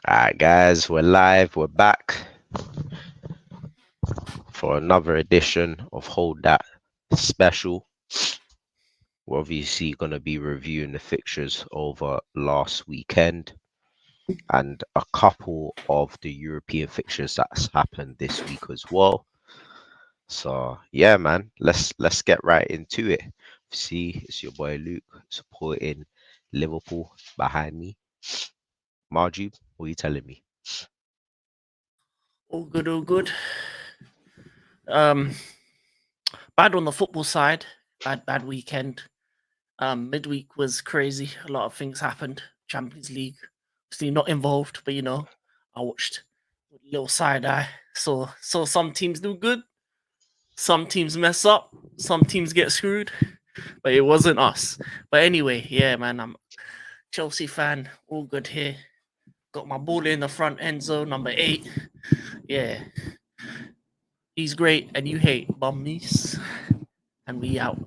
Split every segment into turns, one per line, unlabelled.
All right, guys, we're live. We're back for another edition of Hold That Special. We're obviously going to be reviewing the fixtures over last weekend and a couple of the European fixtures that's happened this week as well. So yeah, man, let's get right into it. See, it's your boy Luke supporting Liverpool behind me. Margie, what are you telling me?
All good, all good. Um, Bad on the football side. Bad weekend. Midweek was crazy. A lot of things happened. Champions League, obviously not involved, but I watched with a little side eye. Saw some teams do good, some teams mess up, some teams get screwed, but it wasn't us. But anyway, yeah, man, I'm a Chelsea fan. All good here. Got my ball in the front end zone, number 8. Yeah, he's great, and you hate bummies, and we out.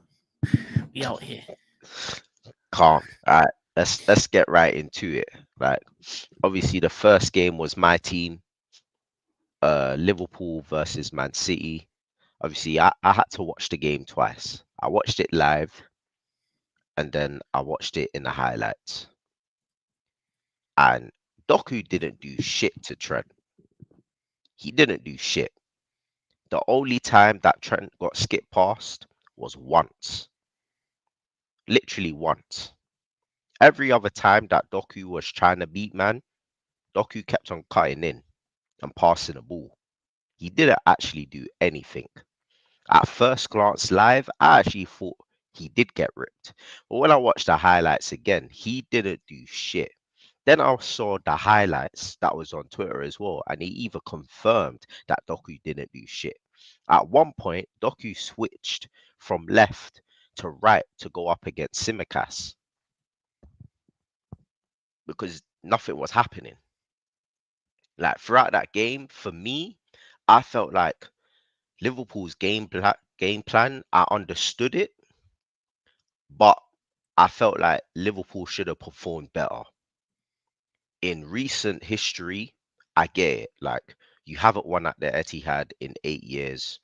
We out here.
Calm. All right, let's get right into it. Like, obviously, the first game was my team, Liverpool versus Man City. Obviously, I had to watch the game twice. I watched it live, and then I watched it in the highlights. And Doku didn't do shit to Trent. He didn't do shit. The only time that Trent got skipped past was once, literally once. Every other time that Doku was trying to beat man, Doku kept on cutting in and passing the ball. He didn't actually do anything. At first glance live, I actually thought he did get ripped. But when I watched the highlights again, he didn't do shit. Then I saw the highlights that was on Twitter as well, and he even confirmed that Doku didn't do shit. At one point, Doku switched from left to right to go up against Simicast because nothing was happening. Like throughout that game, for me, I felt like Liverpool's game plan, I understood it, but I felt like Liverpool should have performed better. In recent history, I get it. Like you haven't won at the Etihad in 8 years.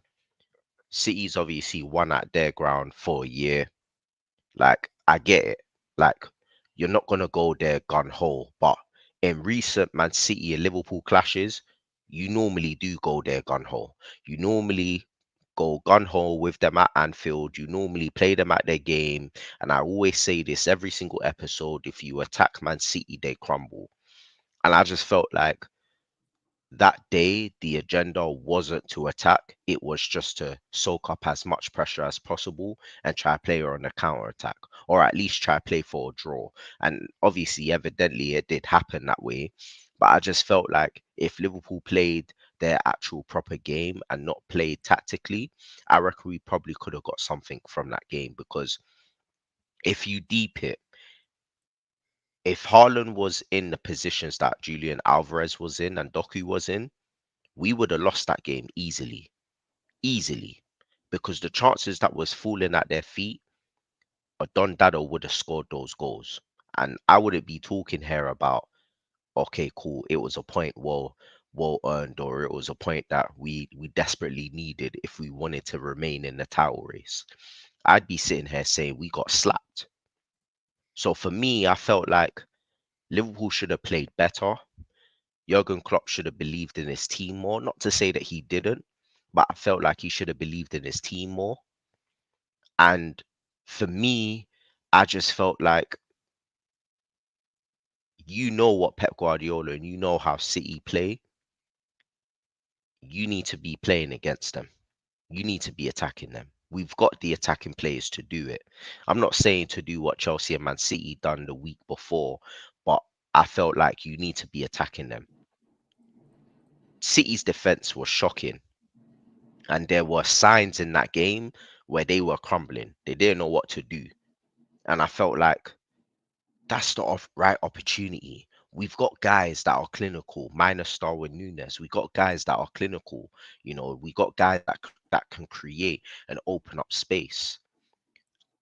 City's obviously won at their ground for a year. Like I get it. Like you're not gonna go there gun ho, but in recent Man City and Liverpool clashes, you normally do go there gun ho. You normally go gun ho with them at Anfield. You normally play them at their game. And I always say this every single episode: if you attack Man City, they crumble. And I just felt like that day the agenda wasn't to attack, it was just to soak up as much pressure as possible and try play on a counter attack, or at least try play for a draw. And obviously evidently it did happen that way, but I just felt like if Liverpool played their actual proper game and not played tactically, I reckon we probably could have got something from that game. Because if you deep it, if Haaland was in the positions that Julian Alvarez was in and Doku was in, we would have lost that game easily, easily, because the chances that was falling at their feet, Don Dado would have scored those goals, and I wouldn't be talking here about okay, cool, it was a point well earned, or it was a point that we desperately needed if we wanted to remain in the title race. I'd be sitting here saying we got slapped. So for me, I felt like Liverpool should have played better. Jurgen Klopp should have believed in his team more. Not to say that he didn't, but I felt like he should have believed in his team more. And for me, I just felt like you know what Pep Guardiola and you know how City play. You need to be playing against them. You need to be attacking them. We've got the attacking players to do it. I'm not saying to do what Chelsea and Man City done the week before, but I felt like you need to be attacking them. City's defense was shocking. And there were signs in that game where they were crumbling. They didn't know what to do. And I felt like that's the right opportunity. We've got guys that are clinical, minus Darwin Nunes. We got guys that are clinical. We got guys that can create and open up space.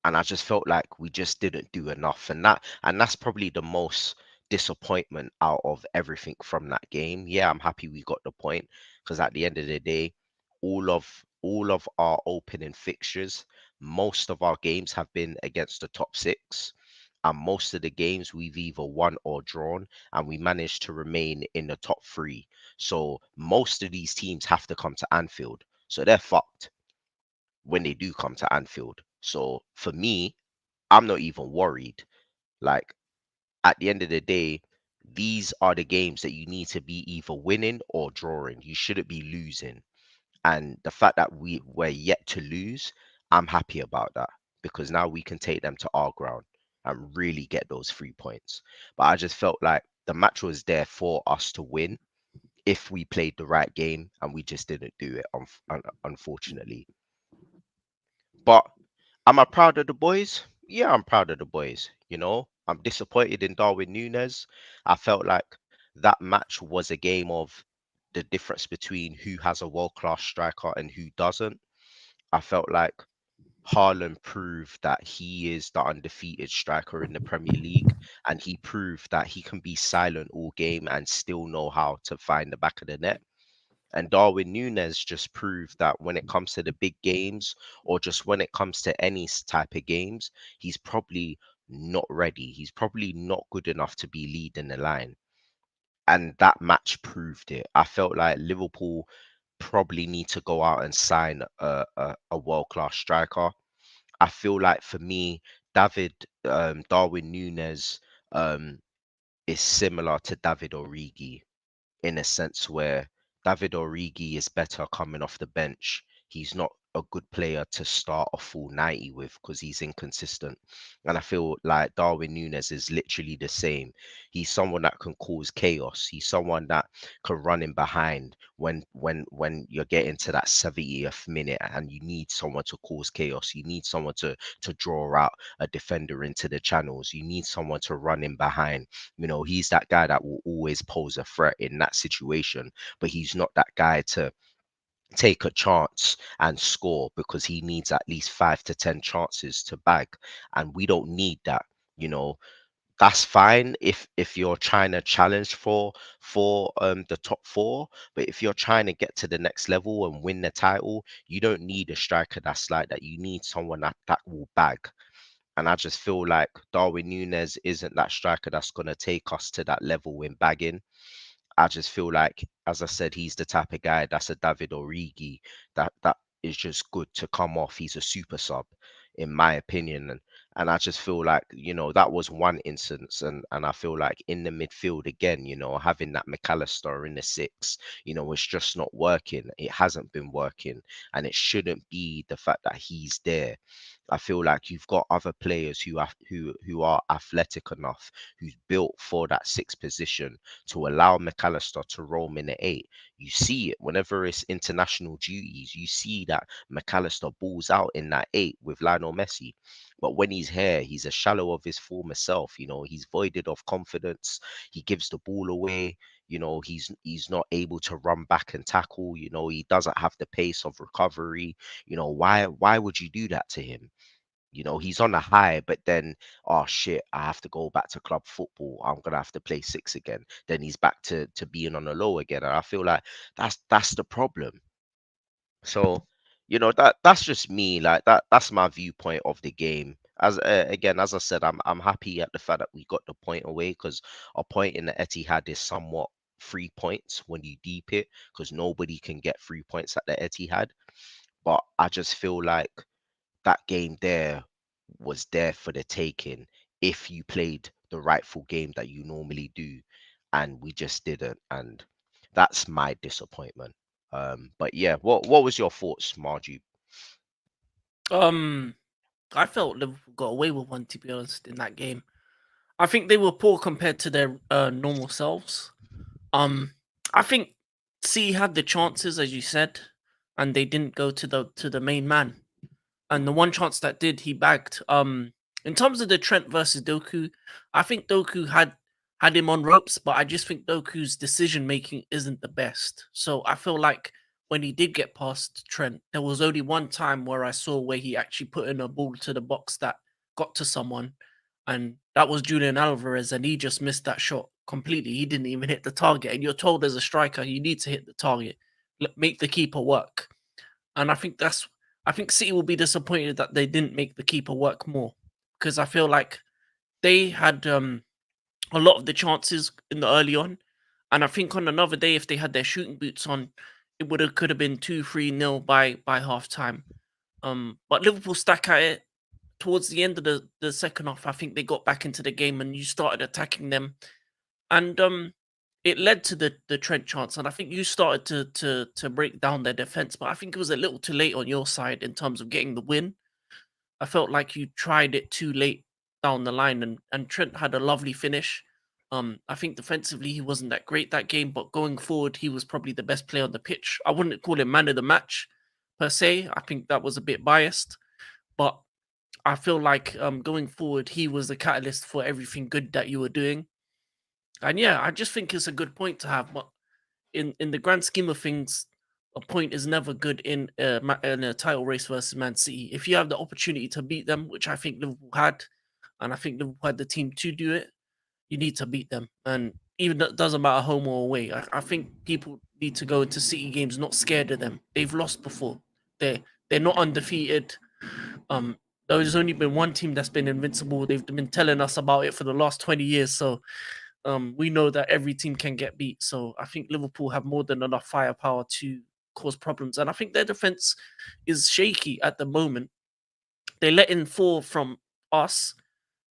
And I just felt like we just didn't do enough. And that's probably the most disappointment out of everything from that game. Yeah, I'm happy we got the point because at the end of the day, all of our opening fixtures, most of our games have been against the top six. And most of the games we've either won or drawn, and we managed to remain in the top three. So most of these teams have to come to Anfield. So they're fucked when they do come to Anfield. So for me, I'm not even worried. Like at the end of the day, these are the games that you need to be either winning or drawing. You shouldn't be losing. And the fact that we're yet to lose, I'm happy about that because now we can take them to our ground and really get those 3 points. But I just felt like the match was there for us to win if we played the right game, and we just didn't do it, unfortunately. But am I proud of the boys? Yeah, I'm proud of the boys. I'm disappointed in Darwin Nunes. I felt like that match was a game of the difference between who has a world class striker and who doesn't. I felt like Haaland proved that he is the undefeated striker in the Premier League, and he proved that he can be silent all game and still know how to find the back of the net. And Darwin Nunes just proved that when it comes to the big games, or just when it comes to any type of games, he's probably not ready. He's probably not good enough to be leading the line. And that match proved it. I felt like Liverpool probably need to go out and sign a world class striker. I feel like for me, Darwin Nunes um, is similar to David Origi in a sense where David Origi is better coming off the bench. He's not a good player to start a full 90 with because he's inconsistent. And I feel like Darwin Nunes is literally the same. He's someone that can cause chaos. He's someone that can run in behind when you're getting to that 70th minute and you need someone to cause chaos. You need someone to draw out a defender into the channels. You need someone to run in behind. He's that guy that will always pose a threat in that situation, but he's not that guy to take a chance and score because he needs at least 5 to 10 chances to bag, and we don't need that. You know, that's fine if you're trying to challenge for the top four, but if you're trying to get to the next level and win the title, you don't need a striker that's like that. You need someone that will bag. And I just feel like Darwin Nunes isn't that striker that's going to take us to that level in bagging. I just feel like, as I said, he's the type of guy that's a David Origi that is just good to come off. He's a super sub, in my opinion. And I just feel like, that was one instance. And I feel like in the midfield again, having that McAllister in the six, it's just not working. It hasn't been working. And it shouldn't be the fact that he's there. I feel like you've got other players who are athletic enough, who's built for that sixth position to allow McAllister to roam in the eight. You see it whenever it's international duties. You see that McAllister balls out in that eight with Lionel Messi. But when he's here, he's a shallow of his former self. He's voided of confidence. He gives the ball away. He's not able to run back and tackle. He doesn't have the pace of recovery. Why would you do that to him? He's on a high, but then, oh shit, I have to go back to club football. I'm gonna have to play six again. Then he's back to being on the low again. And I feel like that's the problem. So, that's just me. Like that's my viewpoint of the game. As again, as I said, I'm happy at the fact that we got the point away because a point in the Etihad is somewhat 3 points when you deep it because nobody can get 3 points at the Etihad. But I just feel like that game there was there for the taking if you played the rightful game that you normally do, and we just didn't, and that's my disappointment. But yeah, what was your thoughts, Margie?
Um, I felt Liverpool got away with one, to be honest, in that game. I think they were poor compared to their normal selves. Um, I think C had the chances, as you said, and they didn't go to the main man. And the one chance that did, he bagged. In terms of the Trent versus Doku, I think Doku had him on ropes, but I just think Doku's decision making isn't the best. So I feel like when he did get past Trent, there was only one time where I saw where he actually put in a ball to the box that got to someone. and that was Julian Alvarez, and he just missed that shot completely. He didn't even hit the target, and you're told as a striker you need to hit the target, make the keeper work. And I think City will be disappointed that they didn't make the keeper work more, because I feel like they had a lot of the chances in the early on, and I think on another day if they had their shooting boots on, it would have could have been 2-3 nil by half time. But Liverpool stuck at it towards the end of the second half. I think they got back into the game and you started attacking them, and it led to the Trent chance. And I think you started to break down their defense, but I think it was a little too late on your side in terms of getting the win. I felt like you tried it too late down the line, and Trent had a lovely finish. I think defensively he wasn't that great that game, but going forward he was probably the best player on the pitch. I wouldn't call him man of the match per se. I think that was a bit biased, but I feel like going forward he was the catalyst for everything good that you were doing. And yeah, I just think it's a good point to have. But in the grand scheme of things, a point is never good in a title race versus Man City. If you have the opportunity to beat them, which I think Liverpool had, and I think Liverpool had the team to do it, you need to beat them. And even that doesn't matter home or away. I think people need to go into City games not scared of them. They've lost before. They're they're not undefeated. Um, there's only been one team that's been invincible. They've been telling us about it for the last 20 years. So we know that every team can get beat. So I think Liverpool have more than enough firepower to cause problems. And I think their defense is shaky at the moment. They let in four from us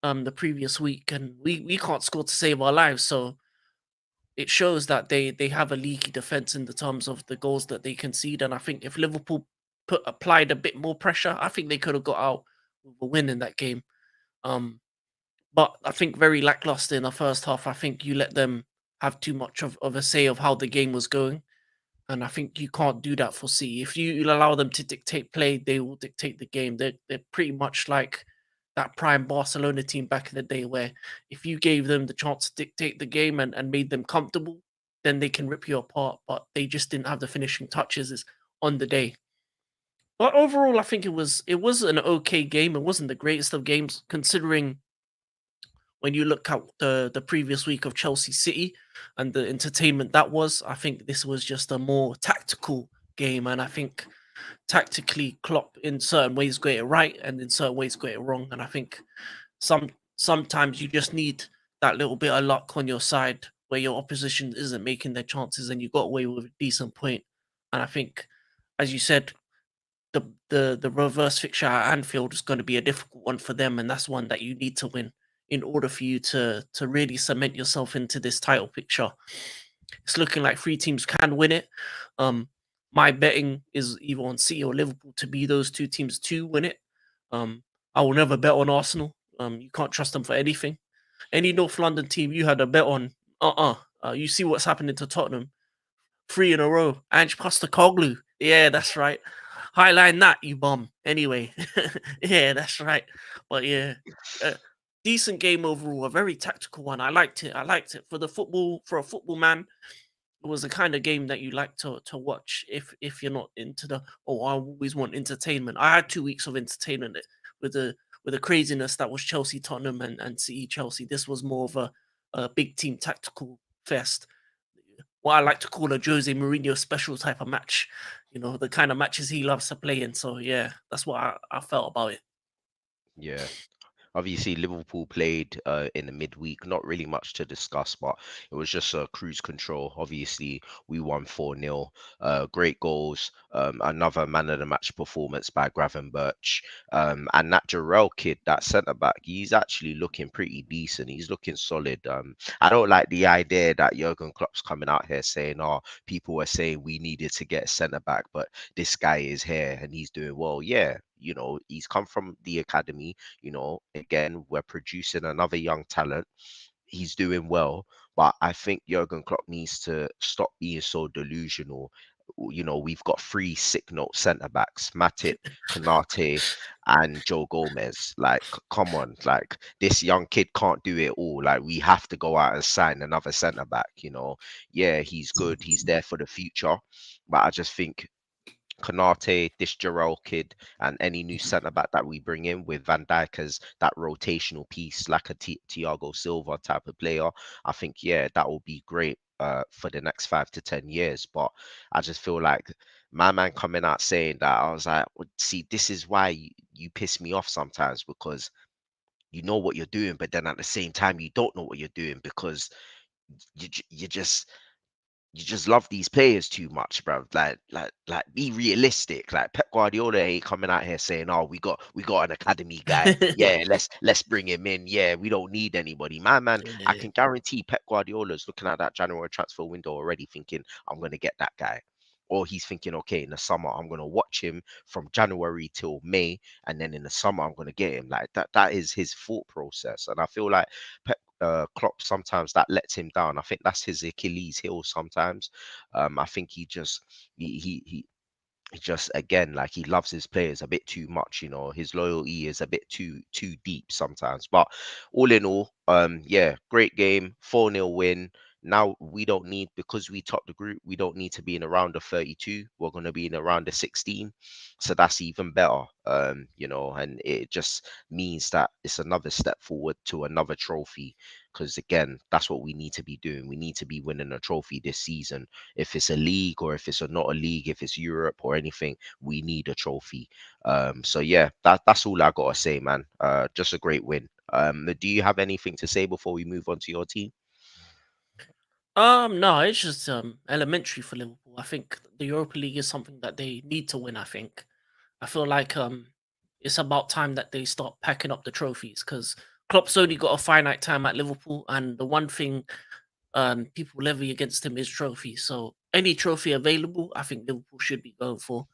the previous week, and we can't score to save our lives. So it shows that they have a leaky defense in the terms of the goals that they concede. And I think if Liverpool applied a bit more pressure, I think they could have got out with a win in that game. Um, but I think very lackluster in the first half. I think you let them have too much of a say of how the game was going. And I think you can't do that for City. If you allow them to dictate play, they will dictate the game. They're pretty much like that prime Barcelona team back in the day, where if you gave them the chance to dictate the game and made them comfortable, then they can rip you apart. But they just didn't have the finishing touches on the day. But overall, I think it was an okay game. It wasn't the greatest of games considering when you look at the previous week of Chelsea City and the entertainment that was. I think this was just a more tactical game, and I think tactically Klopp in certain ways got it right and in certain ways got it wrong. And I think sometimes you just need that little bit of luck on your side where your opposition isn't making their chances and you got away with a decent point. And I think, as you said, the reverse fixture at Anfield is going to be a difficult one for them, and that's one that you need to win in order for you to really cement yourself into this title picture. It's looking like three teams can win it. Um, my betting is either on City or Liverpool to be those two teams to win it. Um, I will never bet on Arsenal. You can't trust them for anything. Any North London team you had a bet on, you see what's happening to Tottenham. Three in a row. Ange Postecoglou. Yeah, that's right. Highline that, you bum. Anyway, yeah, that's right. But yeah, uh, decent game overall. A very tactical one. I liked it. I liked it for a football man. It was the kind of game that you like to watch if you're not into the. Oh, I always want entertainment. I had 2 weeks of entertainment with the craziness that was Chelsea, Tottenham, and City Chelsea. This was more of a big team tactical fest, what I like to call a Jose Mourinho special type of match. You know, the kind of matches he loves to play in. So yeah, that's what I felt about it.
Yeah. Obviously, Liverpool played in the midweek. Not really much to discuss, but it was just a cruise control. Obviously, we won 4-0. Great goals. Another man of the match performance by Gravenberch. And that Jarrell kid, that centre back, he's actually looking pretty decent. He's looking solid. I don't like the idea that Jurgen Klopp's coming out here saying, "Oh, people were saying we needed to get a centre back, but this guy is here and he's doing well." Yeah, he's come from the academy. Again, we're producing another young talent. He's doing well, but I think Jurgen Klopp needs to stop being so delusional. We've got three sick note centre backs: Matip, Kanate, and Joe Gomez. Like, come on, like this young kid can't do it all. Like, we have to go out and sign another centre back. Yeah, he's good. He's there for the future, but I just think Kanate, this Jarrell kid, and any new centre back that we bring in with Van Dijk as that rotational piece, like a Thiago Silva type of player, I think yeah, that will be great for the next 5 to 10 years. But I just feel like my man coming out saying that, I was like, "Well, see, this is why you piss me off sometimes because you know what you're doing, but then at the same time you don't know what you're doing because you just love these players too much, bro. Like, be realistic. Like Pep Guardiola ain't coming out here saying, "Oh, we got an academy guy. Yeah, let's bring him in. Yeah, we don't need anybody." My man, I
Yeah.
can guarantee Pep Guardiola's looking at that January transfer window already, thinking, "I'm gonna get that guy." Or he's thinking, okay, in the summer, I'm gonna watch him from January till May, and then in the summer, I'm gonna get him. Like that. That is his thought process, and I feel like Pep Klopp sometimes that lets him down. I think that's his Achilles heel sometimes. I think he just again like he loves his players a bit too much, his loyalty is a bit too deep sometimes. But all in all, yeah, great game, 4-0 win. Now we don't need, because we top the group, we don't need to be in around the 32. We're going to be in around the 16, so that's even better. And it just means that it's another step forward to another trophy, because again, that's what we need to be doing. We need to be winning a trophy this season. If it's a league or if it's not a league, if it's Europe or anything, we need a trophy. So yeah, that's all I gotta say, man. Just a great win. Do you have anything to say before we move on to your team?
No, it's just elementary for Liverpool. I think the Europa League is something that they need to win. I feel like it's about time that they start packing up the trophies because Klopp's only got a finite time at Liverpool, and the one thing people levy against him is trophies. So any trophy available, I think Liverpool should be going for.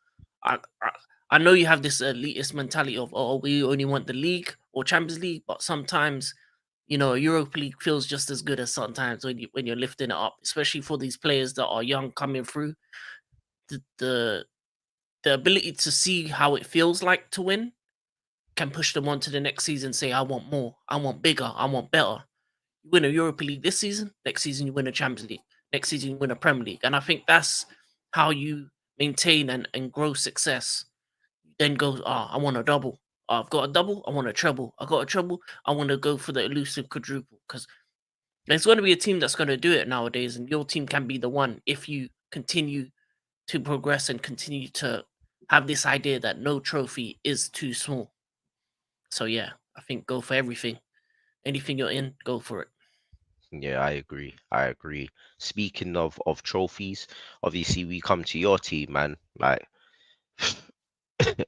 I I, I know you have this elitist mentality of, oh, we only want the league or Champions League, but sometimes Europa League feels just as good as sometimes when you're lifting it up, especially for these players that are young coming through. The the, the ability to see how it feels like to win can push them on to the next season. Say, I want more, I want bigger, I want better. You win a Europa League this season, next season you win a Champions League, next season you win a Premier League. And I think that's how you maintain and grow success. You then go, I want a double. I've got a double, I want a treble. I got a treble, I want to go for the elusive quadruple. Because there's going to be a team that's going to do it nowadays, and your team can be the one if you continue to progress and continue to have this idea that no trophy is too small. So yeah, I think go for everything. Anything you're in, go for it.
Yeah, I agree. I agree. Speaking of trophies, obviously we come to your team, man. Like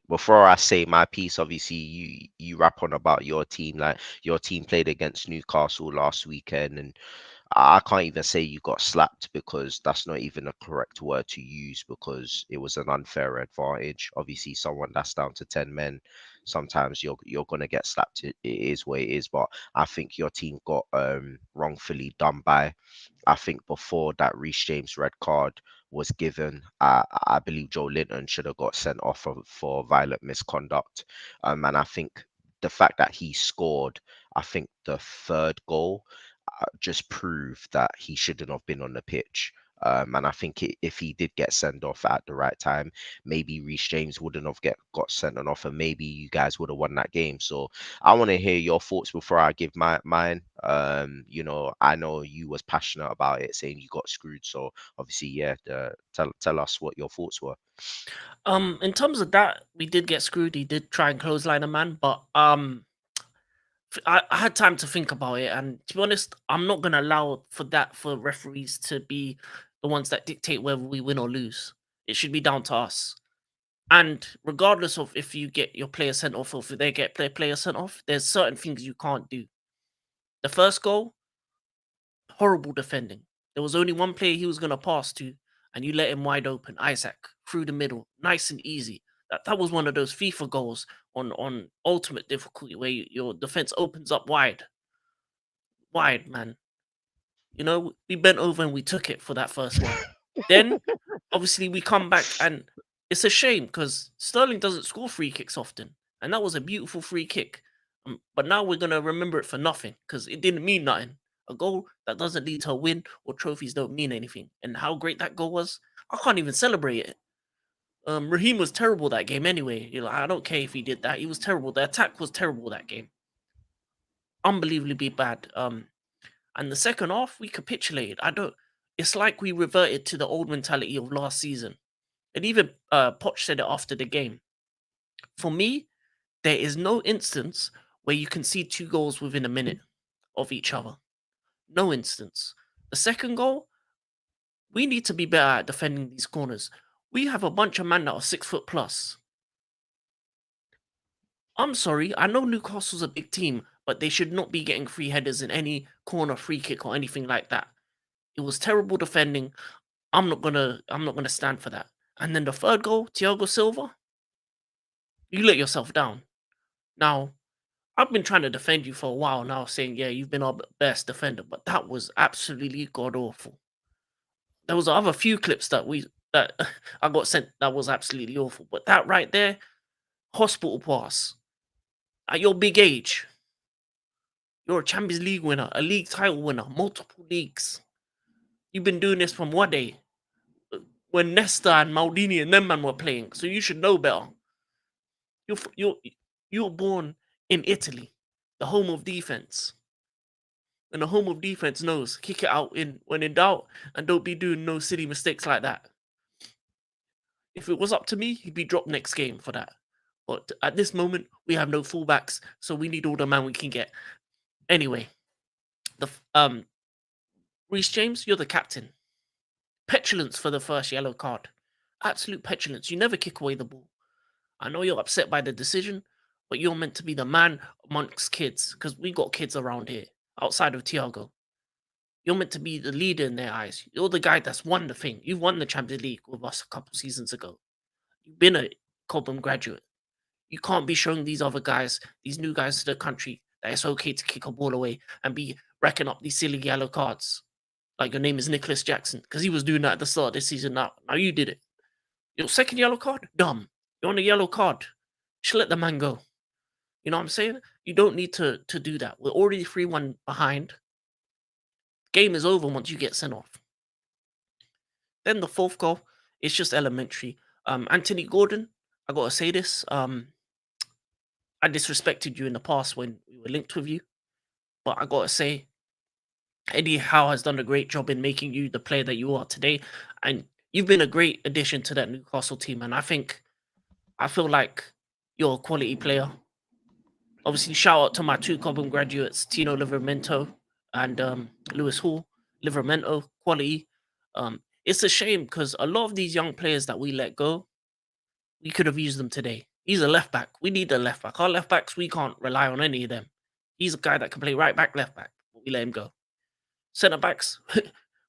before I say my piece, obviously you rap on about your team. Like your team played against Newcastle last weekend, and I can't even say you got slapped because that's not even a correct word to use because it was an unfair advantage. Obviously, someone that's down to 10 men, sometimes you're gonna get slapped. It is what it is. But I think your team got wrongfully done by. I think before that Reece James red card was given, I believe Joe Linton should have got sent off for violent misconduct. And I think the fact that he scored, I think the third goal just proved that he shouldn't have been on the pitch. And I think if he did get sent off at the right time, maybe Reece James wouldn't have got sent off, and maybe you guys would have won that game. So I want to hear your thoughts before I give mine. I know you was passionate about it, saying you got screwed. So obviously, yeah, tell us what your thoughts were.
In terms of that, we did get screwed. He did try and clothesline a man, but I had time to think about it, and to be honest, I'm not gonna allow for referees to be the ones that dictate whether we win or lose. It should be down to us. And regardless of if you get your player sent off or if they get their player sent off, there's certain things you can't do. The first goal, horrible defending. There was only one player he was gonna pass to, and you let him wide open. Isaac through the middle, nice and easy. That was one of those FIFA goals on ultimate difficulty where your defense opens up wide, man. We bent over and we took it for that first one. Then, obviously, we come back and it's a shame because Sterling doesn't score free kicks often, and that was a beautiful free kick. But now we're gonna remember it for nothing because it didn't mean nothing. A goal that doesn't lead to a win or trophies don't mean anything. And how great that goal was, I can't even celebrate it. Raheem was terrible that game anyway. I don't care if he did that. He was terrible. The attack was terrible that game. Unbelievably bad. And the second half, we capitulated. I don't. It's like we reverted to the old mentality of last season. And even Poch said it after the game. For me, there is no instance where you can see two goals within a minute of each other. No instance. The second goal, we need to be better at defending these corners. We have a bunch of men that are 6 foot plus. I'm sorry, I know Newcastle's a big team, but they should not be getting free headers in any corner free kick or anything like that. It was terrible defending. I'm not gonna stand for that. And then the third goal, Thiago Silva, you let yourself down. Now, I've been trying to defend you for a while now, saying, yeah, you've been our best defender, but that was absolutely god awful. There was other few clips that I got sent that was absolutely awful, but that right there, hospital pass. At your big age, you're a Champions League winner, a league title winner, multiple leagues. You've been doing this from what day? When Nesta and Maldini and them man were playing, so you should know better. You're born in Italy, the home of defense. And the home of defense knows kick it out in when in doubt and don't be doing no silly mistakes like that. If it was up to me, he'd be dropped next game for that. But at this moment, we have no fullbacks, so we need all the man we can get. Anyway, the Reece James, you're the captain. Petulance for the first yellow card. Absolute petulance. You never kick away the ball. I know you're upset by the decision, but you're meant to be the man amongst kids because we got kids around here outside of Thiago. You're meant to be the leader in their eyes. You're the guy that's won the thing. You won the Champions League with us a couple seasons ago. You've been a Cobham graduate. You can't be showing these other guys, these new guys to the country, that it's okay to kick a ball away and be racking up these silly yellow cards. Like your name is Nicholas Jackson, because he was doing that at the start of this season. Now you did it. Your second yellow card, dumb. You're on a yellow card. Just let the man go. You know what I'm saying? You don't need to do that. We're already 3-1 behind. Game is over once you get sent off. Then the fourth goal, it's just elementary. Anthony Gordon, I gotta say this. I disrespected you in the past when we were linked with you, but I gotta say, Eddie Howe has done a great job in making you the player that you are today, and you've been a great addition to that Newcastle team. And I feel like you're a quality player. Obviously, shout out to my two Cobham graduates, Tino Livermento and Lewis Hall. Livermento quality. It's a shame because a lot of these young players that we let go, we could have used them today. He's a left back. We need a left back. Our left backs, we can't rely on any of them. He's a guy that can play right back, left back. But we let him go. Centre backs,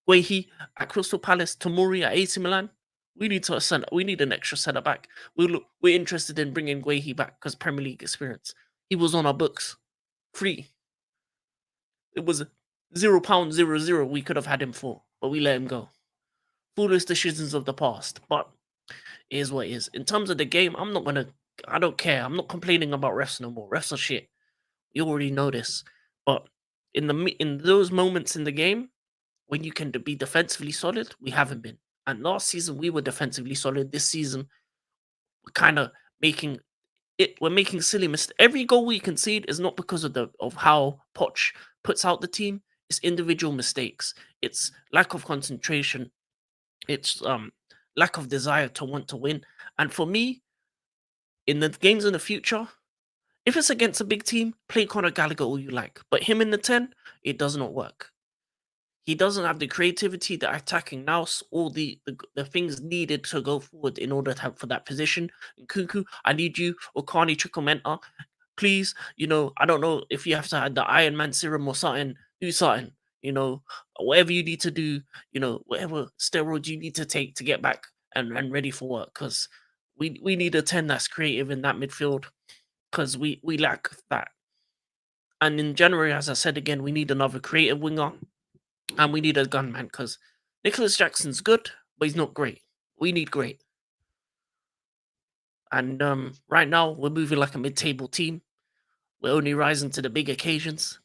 Guehi at Crystal Palace, Tamuri at AC Milan. We need an extra centre back. We're interested in bringing Guehi back because Premier League experience. He was on our books, free. It was £0.00 we could have had him for, but we let him go. Foolish decisions of the past, but it is what it is. In terms of the game, I don't care. I'm not complaining about refs no more. Refs are shit. You already know this. But in those moments in the game, when you can be defensively solid, we haven't been. And last season we were defensively solid. This season, we're kind of making we're making silly mistakes. Every goal we concede is not because of how Poch puts out the team. It's individual mistakes. It's lack of concentration. It's lack of desire to want to win. And for me, in the games in the future, if it's against a big team, play Conor Gallagher all you like. But him in the 10, it does not work. He doesn't have the creativity, the attacking nous, all the things needed to go forward in order to have for that position. And Kuku, I need you, or Carney Chukwumenta. Please, I don't know if you have to have the Iron Man serum or something, do something, whatever you need to do, whatever steroids you need to take to get back and ready for work. Because we need a 10 that's creative in that midfield because we lack that. And in January, as I said again, we need another creative winger and we need a gunman because Nicholas Jackson's good, but he's not great. We need great. And right now, we're moving like a mid-table team. We're only rising to the big occasions.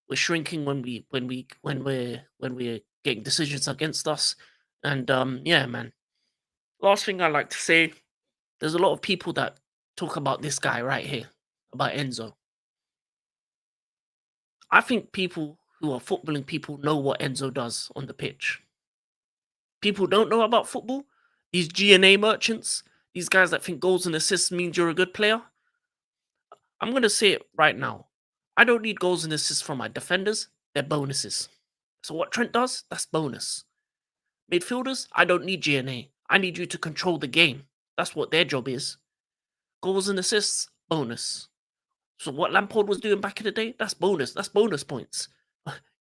We're shrinking when we're getting decisions against us. And yeah, man, Last thing I like to say, there's a lot of people that talk about this guy right here, about Enzo. I think people who are footballing people know what Enzo does on the pitch. People don't know about football. These GNA merchants, these guys that think goals and assists means you're a good player. I'm gonna say it right now. I don't need goals and assists from my defenders. They're bonuses. So what Trent does, that's bonus. Midfielders, I don't need GNA. I need you to control the game. That's what their job is. Goals and assists, bonus. So what Lampard was doing back in the day, that's bonus. That's bonus points.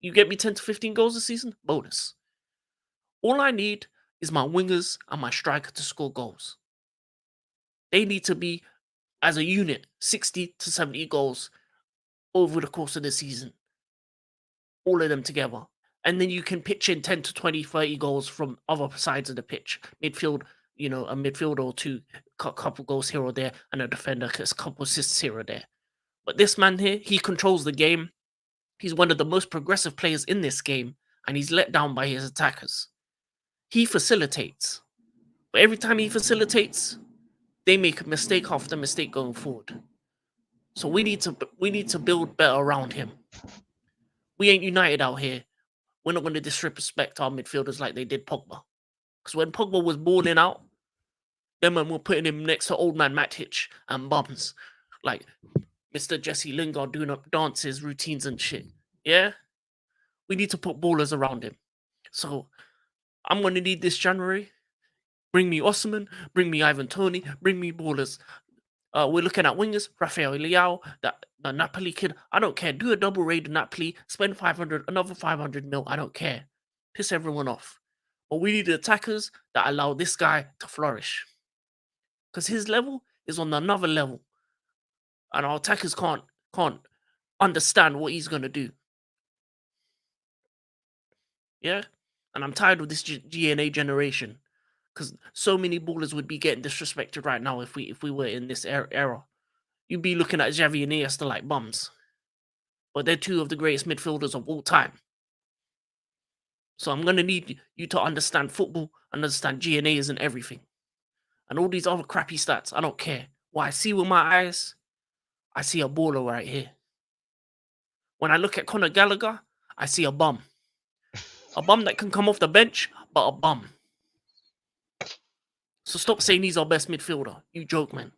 You get me 10 to 15 goals a season, bonus. All I need is my wingers and my striker to score goals. They need to be, as a unit, 60 to 70 goals over the course of the season. All of them together. And then you can pitch in 10 to 20, 30 goals from other sides of the pitch. Midfield, a midfielder or two, couple goals here or there, and a defender, a couple assists here or there. But this man here, he controls the game. He's one of the most progressive players in this game, and he's let down by his attackers. He facilitates. But every time he facilitates, they make a mistake after mistake going forward. So we need to build better around him. We ain't united out here. We're not going to disrespect our midfielders like they did Pogba. Because when Pogba was balling out, then when we're putting him next to old man Matic and bums, like Mr. Jesse Lingard doing up dances, routines and shit. Yeah? We need to put ballers around him. So I'm going to need this January. Bring me Osman, bring me Ivan Tony, bring me ballers. We're looking at wingers, Rafael Leao, that the Napoli kid. I don't care. Do a double raid Napoli, spend 500, another 500 mil. I don't care. Piss everyone off. But we need attackers that allow this guy to flourish. Because his level is on another level. And our attackers can't understand what he's gonna do. Yeah? And I'm tired of this GNA generation. Because so many ballers would be getting disrespected right now if we were in this era. You'd be looking at Xavi and Iniesta like bums. But they're two of the greatest midfielders of all time. So I'm gonna need you to understand football and understand GNA isn't everything. And all these other crappy stats, I don't care. What I see with my eyes, I see a baller right here. When I look at Conor Gallagher, I see a bum. A bum that can come off the bench, but a bum. So stop saying he's our best midfielder. You joke, man.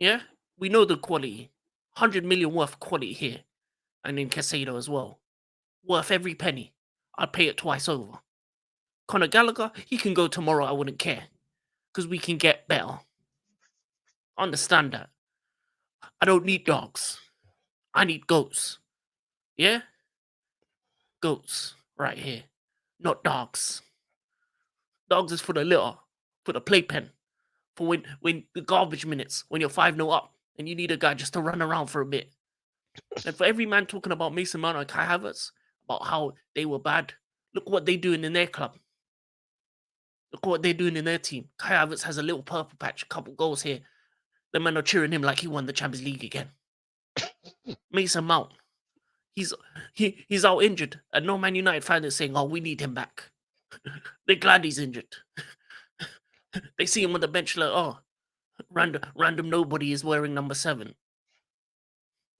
Yeah? We know the quality. 100 million worth quality here. And in Casado as well. Worth every penny. I'd pay it twice over. Conor Gallagher, he can go tomorrow, I wouldn't care. Because we can get better. Understand that. I don't need dogs. I need goats. Yeah? Goats. Right here. Not dogs. Dogs is for the litter. For the playpen. For when the garbage minutes. When you're 5-0 up. And you need a guy just to run around for a bit. And for every man talking about Mason Mount and Kai Havertz, about how they were bad, look what they're doing in their club. Look what they're doing in their team. Kai Havertz has a little purple patch, a couple goals here. The men are cheering him like he won the Champions League again. Mason Mount, he's out injured, and no Man United fan is saying, "Oh, we need him back." They're glad he's injured. They see him on the bench like, "Oh, random nobody is wearing number 7."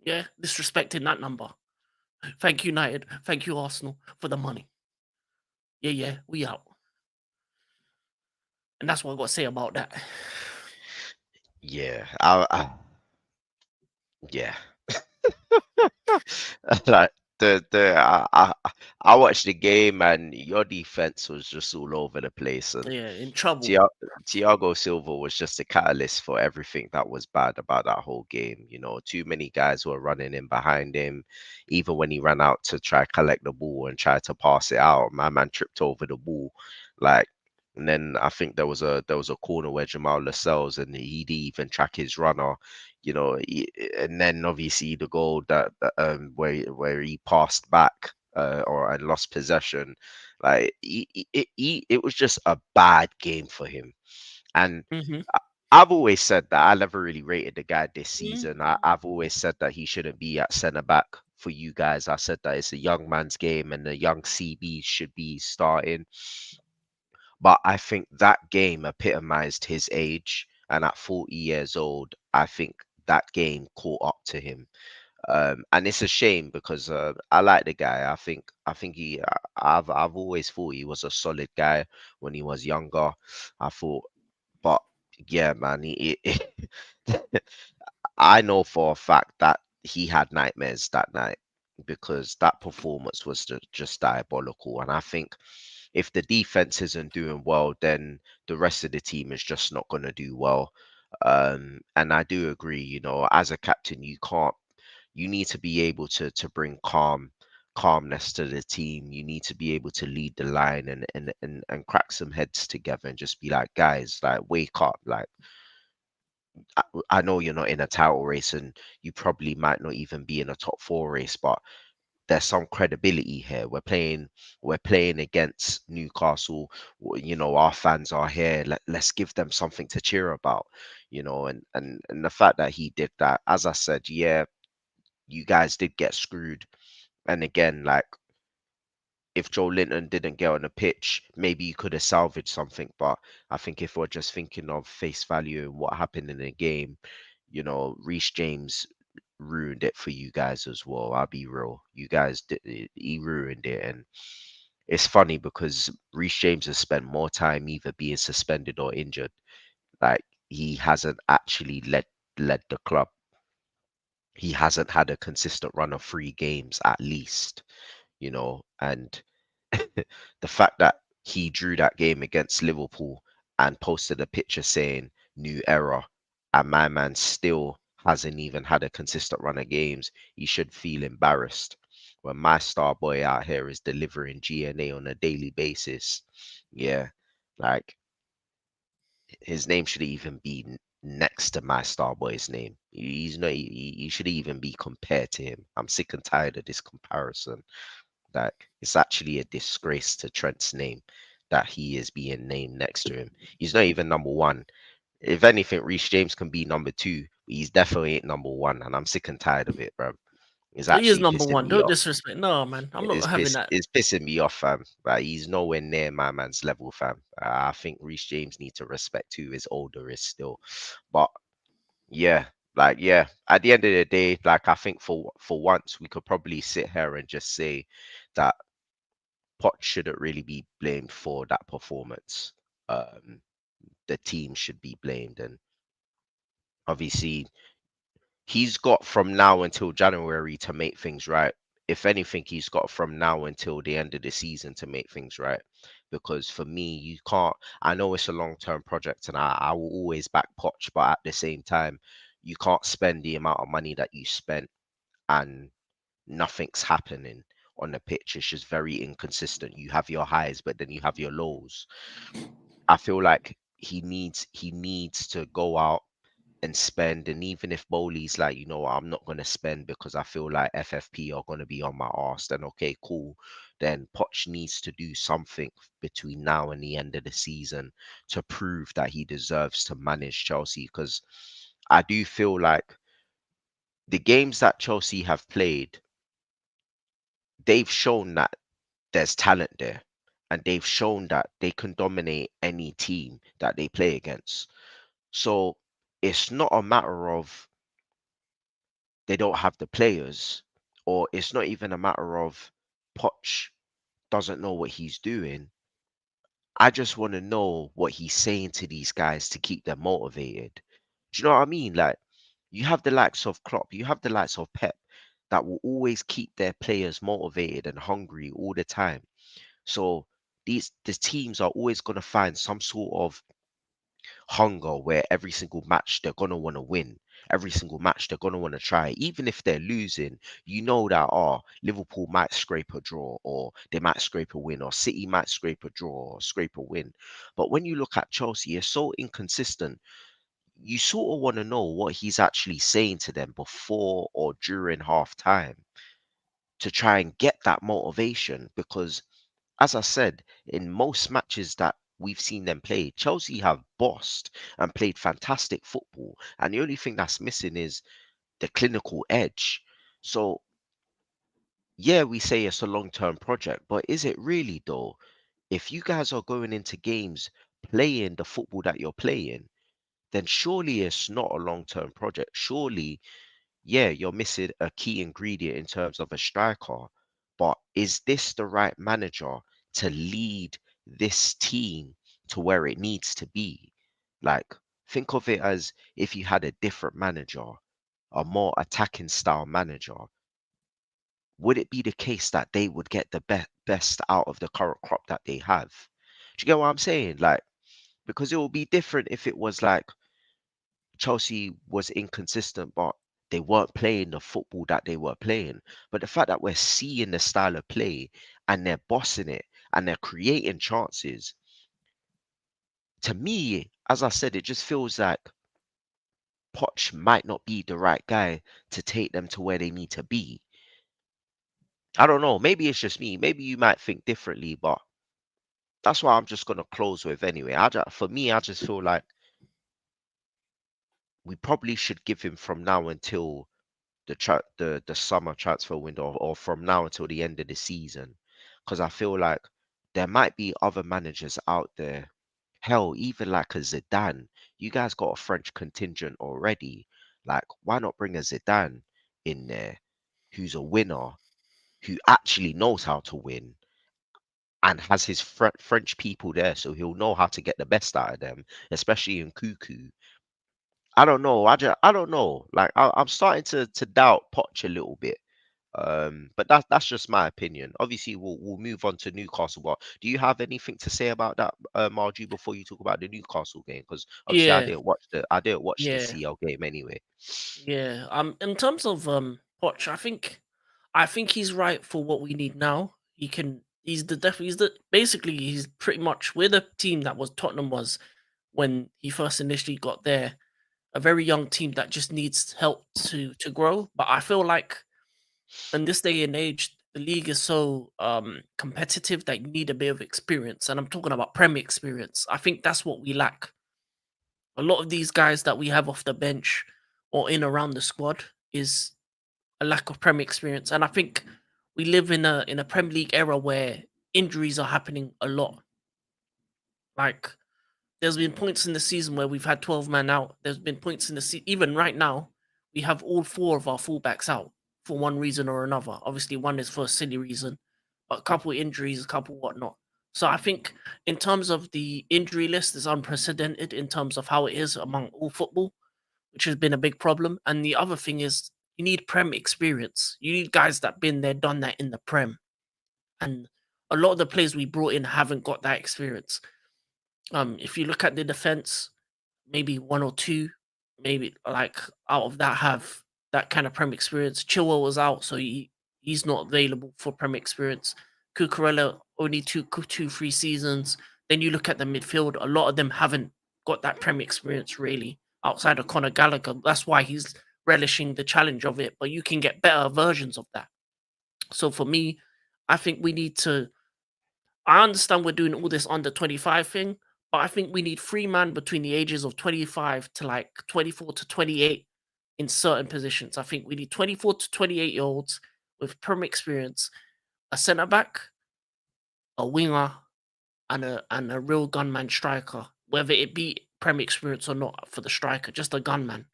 Yeah, disrespecting that number. Thank you, United. Thank you, Arsenal, for the money. Yeah, we out. And that's what I got to say about that.
Yeah, yeah. Like I watched the game and your defense was just all over the place, and
Yeah, in trouble.
Thia- Thiago Silva was just a catalyst for everything that was bad about that whole game. Too many guys were running in behind him. Even when he ran out to try collect the ball and try to pass it out, my man tripped over the ball. Like, and then I think there was a corner where Jamal Lascelles and he didn't even track his runner. And then obviously the goal where he passed back or and lost possession. Like it was just a bad game for him. And
Mm-hmm.
I've always said that I never really rated the guy this
Mm-hmm.
season. I've always said that he shouldn't be at centre back for you guys. I said that it's a young man's game and the young CBs should be starting. But I think that game epitomized his age. And at 40 years old, I think that game caught up to him. And it's a shame because I like the guy. I think I've always thought he was a solid guy when he was younger. I thought, but yeah, man, I know for a fact that he had nightmares that night because that performance was just diabolical. And I think if the defense isn't doing well, then the rest of the team is just not going to do well. And I do agree, as a captain, you need to be able to bring calmness to the team. You need to be able to lead the line and crack some heads together and just be like, guys, like wake up. Like I know you're not in a title race and you probably might not even be in a top four race, but there's some credibility here. We're playing against Newcastle. Our fans are here. Let's give them something to cheer about. And the fact that he did that, as I said, yeah, you guys did get screwed. And again, like if Joe Linton didn't get on the pitch, maybe you could have salvaged something. But I think if we're just thinking of face value and what happened in the game, Reece James ruined it for you guys as well. I'll be real. You guys did he ruined it. And it's funny because Reece James has spent more time either being suspended or injured. Like he hasn't actually led the club. He hasn't had a consistent run of 3 games at least, and the fact that he drew that game against Liverpool and posted a picture saying new era, and my man still hasn't even had a consistent run of games, he should feel embarrassed. When my star boy out here is delivering GNA on a daily basis, yeah, like his name should even be next to my star boy's name. He's not. He should even be compared to him. I'm sick and tired of this comparison. Like it's actually a disgrace to Trent's name that he is being named next to him. He's not even number one. If anything, Reece James can be number two, but he's definitely ain't number one, and I'm sick and tired of it, bro. It's
He is
actually
number
pissing
one.
me
Don't
off.
disrespect. No, man. I'm not
It's
having
piss.
that.
It's pissing me off, fam. Like he's nowhere near my man's level, fam. I think Reece James needs to respect who his older is still, but yeah, like yeah. At the end of the day, like I think for once we could probably sit here and just say that Pot shouldn't really be blamed for that performance. Um, the team should be blamed, and obviously he's got from now until January to make things right. If anything, he's got from now until the end of the season to make things right. Because for me, you can't. I know it's a long-term project, and I will always back Poch, but at the same time, you can't spend the amount of money that you spent and nothing's happening on the pitch. It's just very inconsistent. You have your highs, but then you have your lows. I feel like he needs to go out and spend. And even if Bowley's like, I'm not gonna spend because I feel like FFP are gonna be on my arse, then okay, cool. Then Poch needs to do something between now and the end of the season to prove that he deserves to manage Chelsea. Because I do feel like the games that Chelsea have played, they've shown that there's talent there. And they've shown that they can dominate any team that they play against. So it's not a matter of they don't have the players, or it's not even a matter of Poch doesn't know what he's doing. I just want to know what he's saying to these guys to keep them motivated. Do you know what I mean? Like you have the likes of Klopp, you have the likes of Pep that will always keep their players motivated and hungry all the time. So the teams are always going to find some sort of hunger where every single match they're gonna want to win. Every single match they're gonna want to try, even if they're losing. You know that Liverpool might scrape a draw, or they might scrape a win, or City might scrape a draw or scrape a win. But when you look at Chelsea, it's so inconsistent. You sort of want to know what he's actually saying to them before or during half time to try and get that motivation because as I said, in most matches that we've seen them play, Chelsea have bossed and played fantastic football. And the only thing that's missing is the clinical edge. So, yeah, we say it's a long term project, but is it really though? If you guys are going into games playing the football that you're playing, then surely it's not a long-term project. Surely, yeah, you're missing a key ingredient in terms of a striker. But is this the right manager to lead this team to where it needs to be? Like, think of it as if you had a different manager, a more attacking style manager, would it be the case that they would get the best out of the current crop that they have? Do you get what I'm saying? Like, because it will be different if it was like Chelsea was inconsistent, but they weren't playing the football that they were playing. But the fact that we're seeing the style of play and they're bossing it and they're creating chances, to me, as I said, it just feels like Poch might not be the right guy to take them to where they need to be. I don't know. Maybe it's just me. Maybe you might think differently, but that's what I'm just gonna close with anyway. For me, I just feel like we probably should give him from now until the summer transfer window, or from now until the end of the season, because I feel like there might be other managers out there. Hell, even like a Zidane. You guys got a French contingent already. Like, why not bring a Zidane in there who's a winner, who actually knows how to win, and has his French people there, so he'll know how to get the best out of them, especially in Cuckoo. I don't know. I don't know. Like, I'm starting to doubt Poch a little bit. But that's just my opinion. Obviously, we'll move on to Newcastle. But do you have anything to say about that, Margie, before you talk about the Newcastle game? Because obviously,
Yeah,
I didn't watch the
yeah,
CL game anyway.
yeah. In terms of Poch, I think he's right for what we need now. He can. He's the basically he's pretty much we're the team that was Tottenham was when he first initially got there. A very young team that just needs help to grow. But I feel like in this day and age, the league is so competitive that you need a bit of experience, and I'm talking about Premier experience. I think that's what we lack. A lot of these guys that we have off the bench or in around the squad is a lack of Premier experience, and I think we live in a Premier League era where injuries are happening a lot. Like there's been points in the season where we've had 12 men out. There's been points in the even right now, we have all four of our fullbacks out for one reason or another. Obviously, one is for a silly reason, but a couple injuries, a couple whatnot. So I think in terms of the injury list is unprecedented in terms of how it is among all football, which has been a big problem. And the other thing is you need Prem experience. You need guys that been there, done that in the Prem. And a lot of the players we brought in haven't got that experience. If you look at the defense, maybe one or two, maybe like out of that have that kind of Prem experience. Chilwell was out, so he's not available for Prem experience. Cucurella only two, 3 seasons. Then you look at the midfield, a lot of them haven't got that Prem experience really outside of Conor Gallagher. That's why he's relishing the challenge of it. But you can get better versions of that. So for me, I think we need to I understand we're doing all this under 25 thing, but I think we need 3 man between the ages of 25 to like 24 to 28 in certain positions. I think we need 24 to 28-year olds with Premier experience, a centre back, a winger, and a real gunman striker, whether it be Premier experience or not for the striker, just a gunman.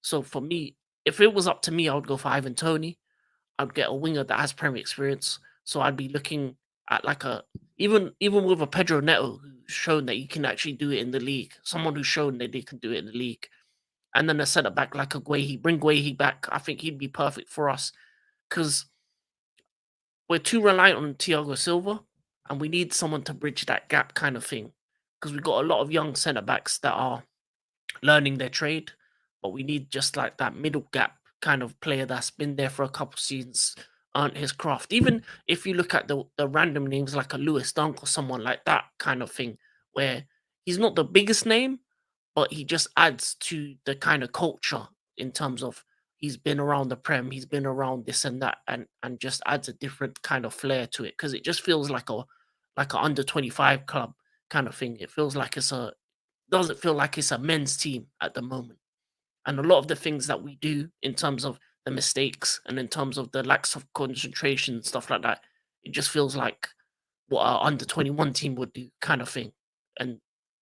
So for me, if it was up to me, I would go for Ivan Tony. I'd get a winger that has Premier experience. So I'd be looking at like a even with a Pedro Neto who's shown that you can actually do it in the league. Someone who's shown that they can do it in the league. And then a centre back like a Guehi. Bring Guehi back. I think he'd be perfect for us. Because we're too reliant on Thiago Silva and we need someone to bridge that gap kind of thing. Because we've got a lot of young centre backs that are learning their trade, but we need just like that middle gap kind of player that's been there for a couple seasons, earned his craft. Even if you look at the random names like a Lewis Dunk or someone like that kind of thing, where he's not the biggest name, but he just adds to the kind of culture in terms of he's been around the Prem, he's been around this and that, and just adds a different kind of flair to it because it just feels like a under 25 club kind of thing. It feels like it's a doesn't feel like it's a men's team at the moment. And a lot of the things that we do in terms of the mistakes and in terms of the lacks of concentration and stuff like that, it just feels like what our under 21 team would do, kind of thing. And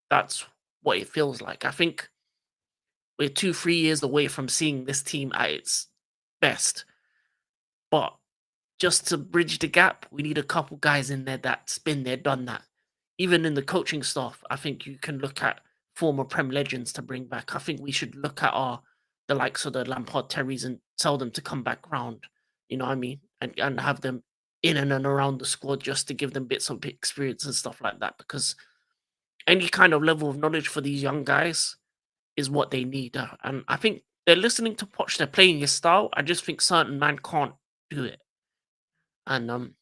that's what it feels like. I think we're 2, 3 years away from seeing this team at its best. But just to bridge the gap, we need a couple guys in there that's been there, done that. Even in the coaching staff, I think you can look at former Prem legends to bring back. I think we should look at our the likes of the Lampard Terrys and tell them to come back round. You know what I mean? And have them in and around the squad just to give them bits of experience and stuff like that. Because any kind of level of knowledge for these young guys is what they need. And I think they're listening to Poch, they're playing his style. I just think certain man can't do it. And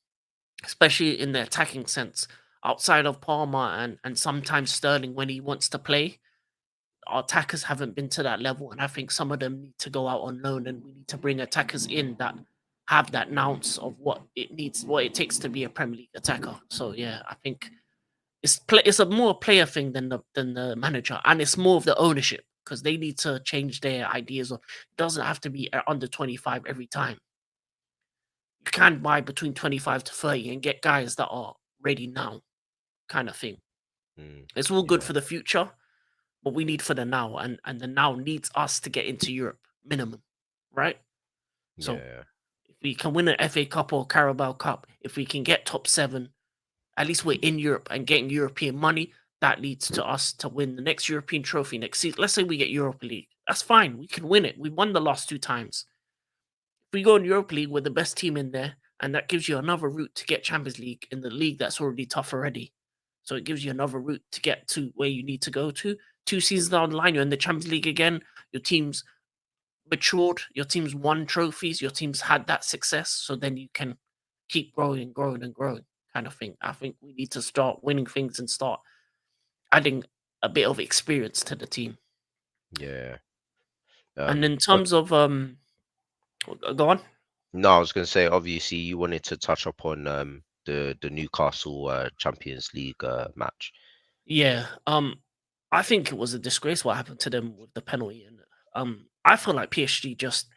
especially in the attacking sense. Outside of Palmer and sometimes Sterling when he wants to play, our attackers haven't been to that level, and I think some of them need to go out on loan, and we need to bring attackers in that have that ounce of what it takes to be a Premier League attacker. So yeah, I think it's a more player thing than the manager, and it's more of the ownership because they need to change their ideas. Of it doesn't have to be under 25 every time. You can buy between 25 to 30 and get guys that are ready now, kind of thing.
Mm,
It's all good
yeah,
for the future, but we need for the now, and the now needs us to get into Europe minimum, right? So
yeah,
if we can win an FA Cup or Carabao Cup, if we can get top seven, at least we're in Europe and getting European money. That leads to us to win the next European trophy next season. Let's say we get Europa League. That's fine. We can win it. We won the last 2 times. If we go in Europa League, we're the best team in there, and that gives you another route to get Champions League in the league that's already tough already. So it gives you another route to get to where you need to go to. 2 seasons down the line, you're in the Champions League again. Your team's matured. Your team's won trophies. Your team's had that success. So then you can keep growing and growing and growing, kind of thing. I think we need to start winning things and start adding a bit of experience to the team.
yeah.
And in
But
terms of go on.
no, I was gonna say, obviously, you wanted to touch upon the Newcastle Champions League match.
Yeah. I think it was a disgrace what happened to them with the penalty, and I feel like PSG just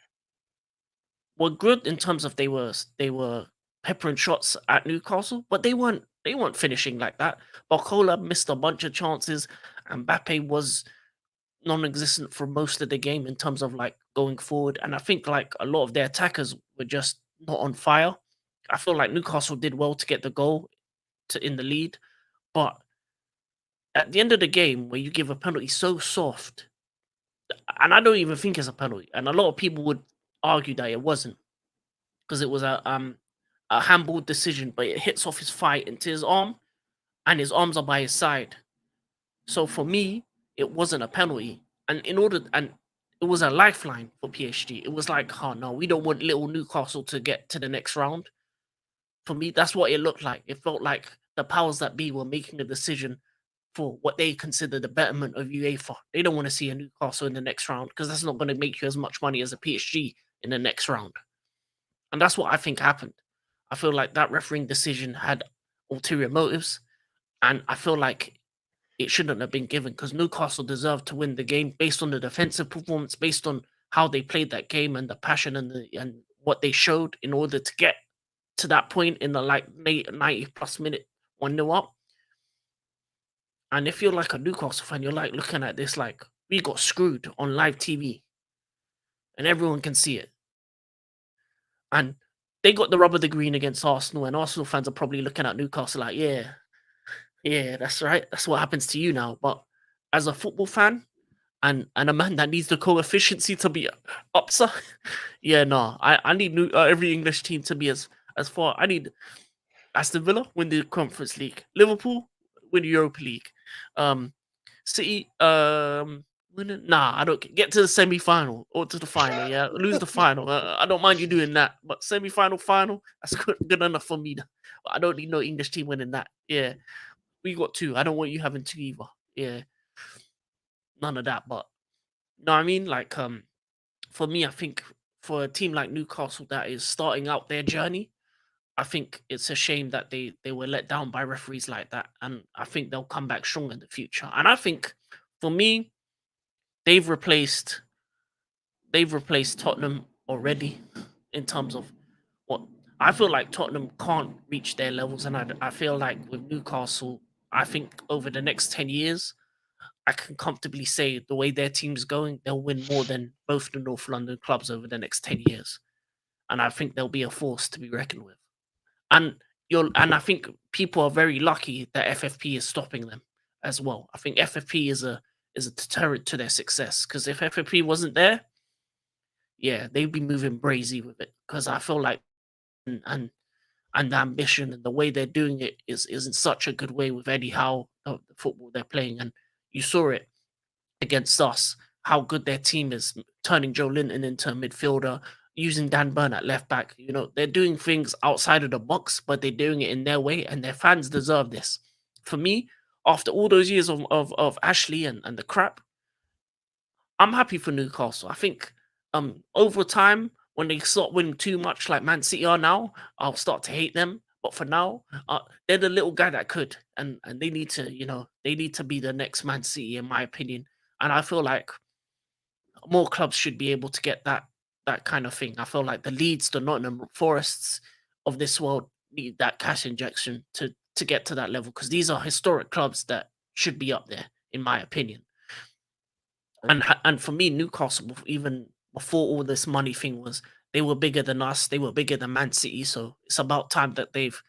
were good in terms of they were peppering shots at Newcastle, but they weren't finishing like that. Barcola missed a bunch of chances, and Mbappe was non-existent for most of the game in terms of like going forward. And I think like a lot of their attackers were just not on fire. I feel like Newcastle did well to get the goal to in the lead, but at the end of the game, where you give a penalty so soft, and I don't even think it's a penalty, and a lot of people would argue that it wasn't because it was a handball decision, but it hits off his thigh into his arm, and his arms are by his side. So for me, it wasn't a penalty, and it was a lifeline for PSG. It was like, oh no, we don't want little Newcastle to get to the next round. For me, that's what it looked like. It felt like the powers that be were making a decision for what they consider the betterment of UEFA. They don't want to see a Newcastle in the next round because that's not going to make you as much money as a PSG in the next round. And that's what I think happened. I feel like that refereeing decision had ulterior motives, and I feel like it shouldn't have been given because Newcastle deserved to win the game based on the defensive performance, based on how they played that game and the passion and what they showed in order to get to that point in the like 90 plus minute 1-0 up. And if you're like a Newcastle fan, you're like looking at this like we got screwed on live TV and everyone can see it. And they got the rub of the green against Arsenal, and Arsenal fans are probably looking at Newcastle like, yeah, yeah, that's right. That's what happens to you now. But as a football fan and a man that needs the coefficiency to be up, sir, yeah, no, I need every English team to be as far. I need Aston Villa win the Conference League, Liverpool win the Europa League, um, City win it. Nah, I don't get to the semi final or to the final. Yeah, lose the final. I don't mind you doing that, but semi final, final, that's good enough for me. I don't need no English team winning that. Yeah, we got two. I don't want you having two either. Yeah, none of that. But no, I mean, like, for me, I think for a team like Newcastle that is starting out their journey, I think it's a shame that they were let down by referees like that, and I think they'll come back strong in the future. And I think for me, they've replaced they've replaced Tottenham already in terms of what I feel like Tottenham can't reach their levels, and I feel like with Newcastle, I think over the next 10 years, I can comfortably say the way their team's going, they'll win more than both the North London clubs over the next 10 years, and I think they'll be a force to be reckoned with. And I think people are very lucky that FFP is stopping them as well. I think FFP is a deterrent to their success because if FFP wasn't there, yeah, they'd be moving brazy with it. Because I feel like and, and and the ambition and the way they're doing it is in such a good way with Eddie Howe, the football they're playing, and you saw it against us how good their team is, turning Joe Linton into a midfielder, using Dan Burn at left back. You know, they're doing things outside of the box, but they're doing it in their way, and their fans deserve this. For me, after all those years of Ashley and the crap, I'm happy for Newcastle. I think over time, when they start winning too much like Man City are now, I'll start to hate them. But for now, they're the little guy that could, and they need to, they need to be the next Man City, in my opinion. And I feel like more clubs should be able to get that kind of thing. I feel like the Leeds, the Nottingham Forests of this world need that cash injection to get to that level because these are historic clubs that should be up there, in my opinion. And for me, Newcastle, even before all this money thing was, they were bigger than us. They were bigger than Man City. So it's about time that they've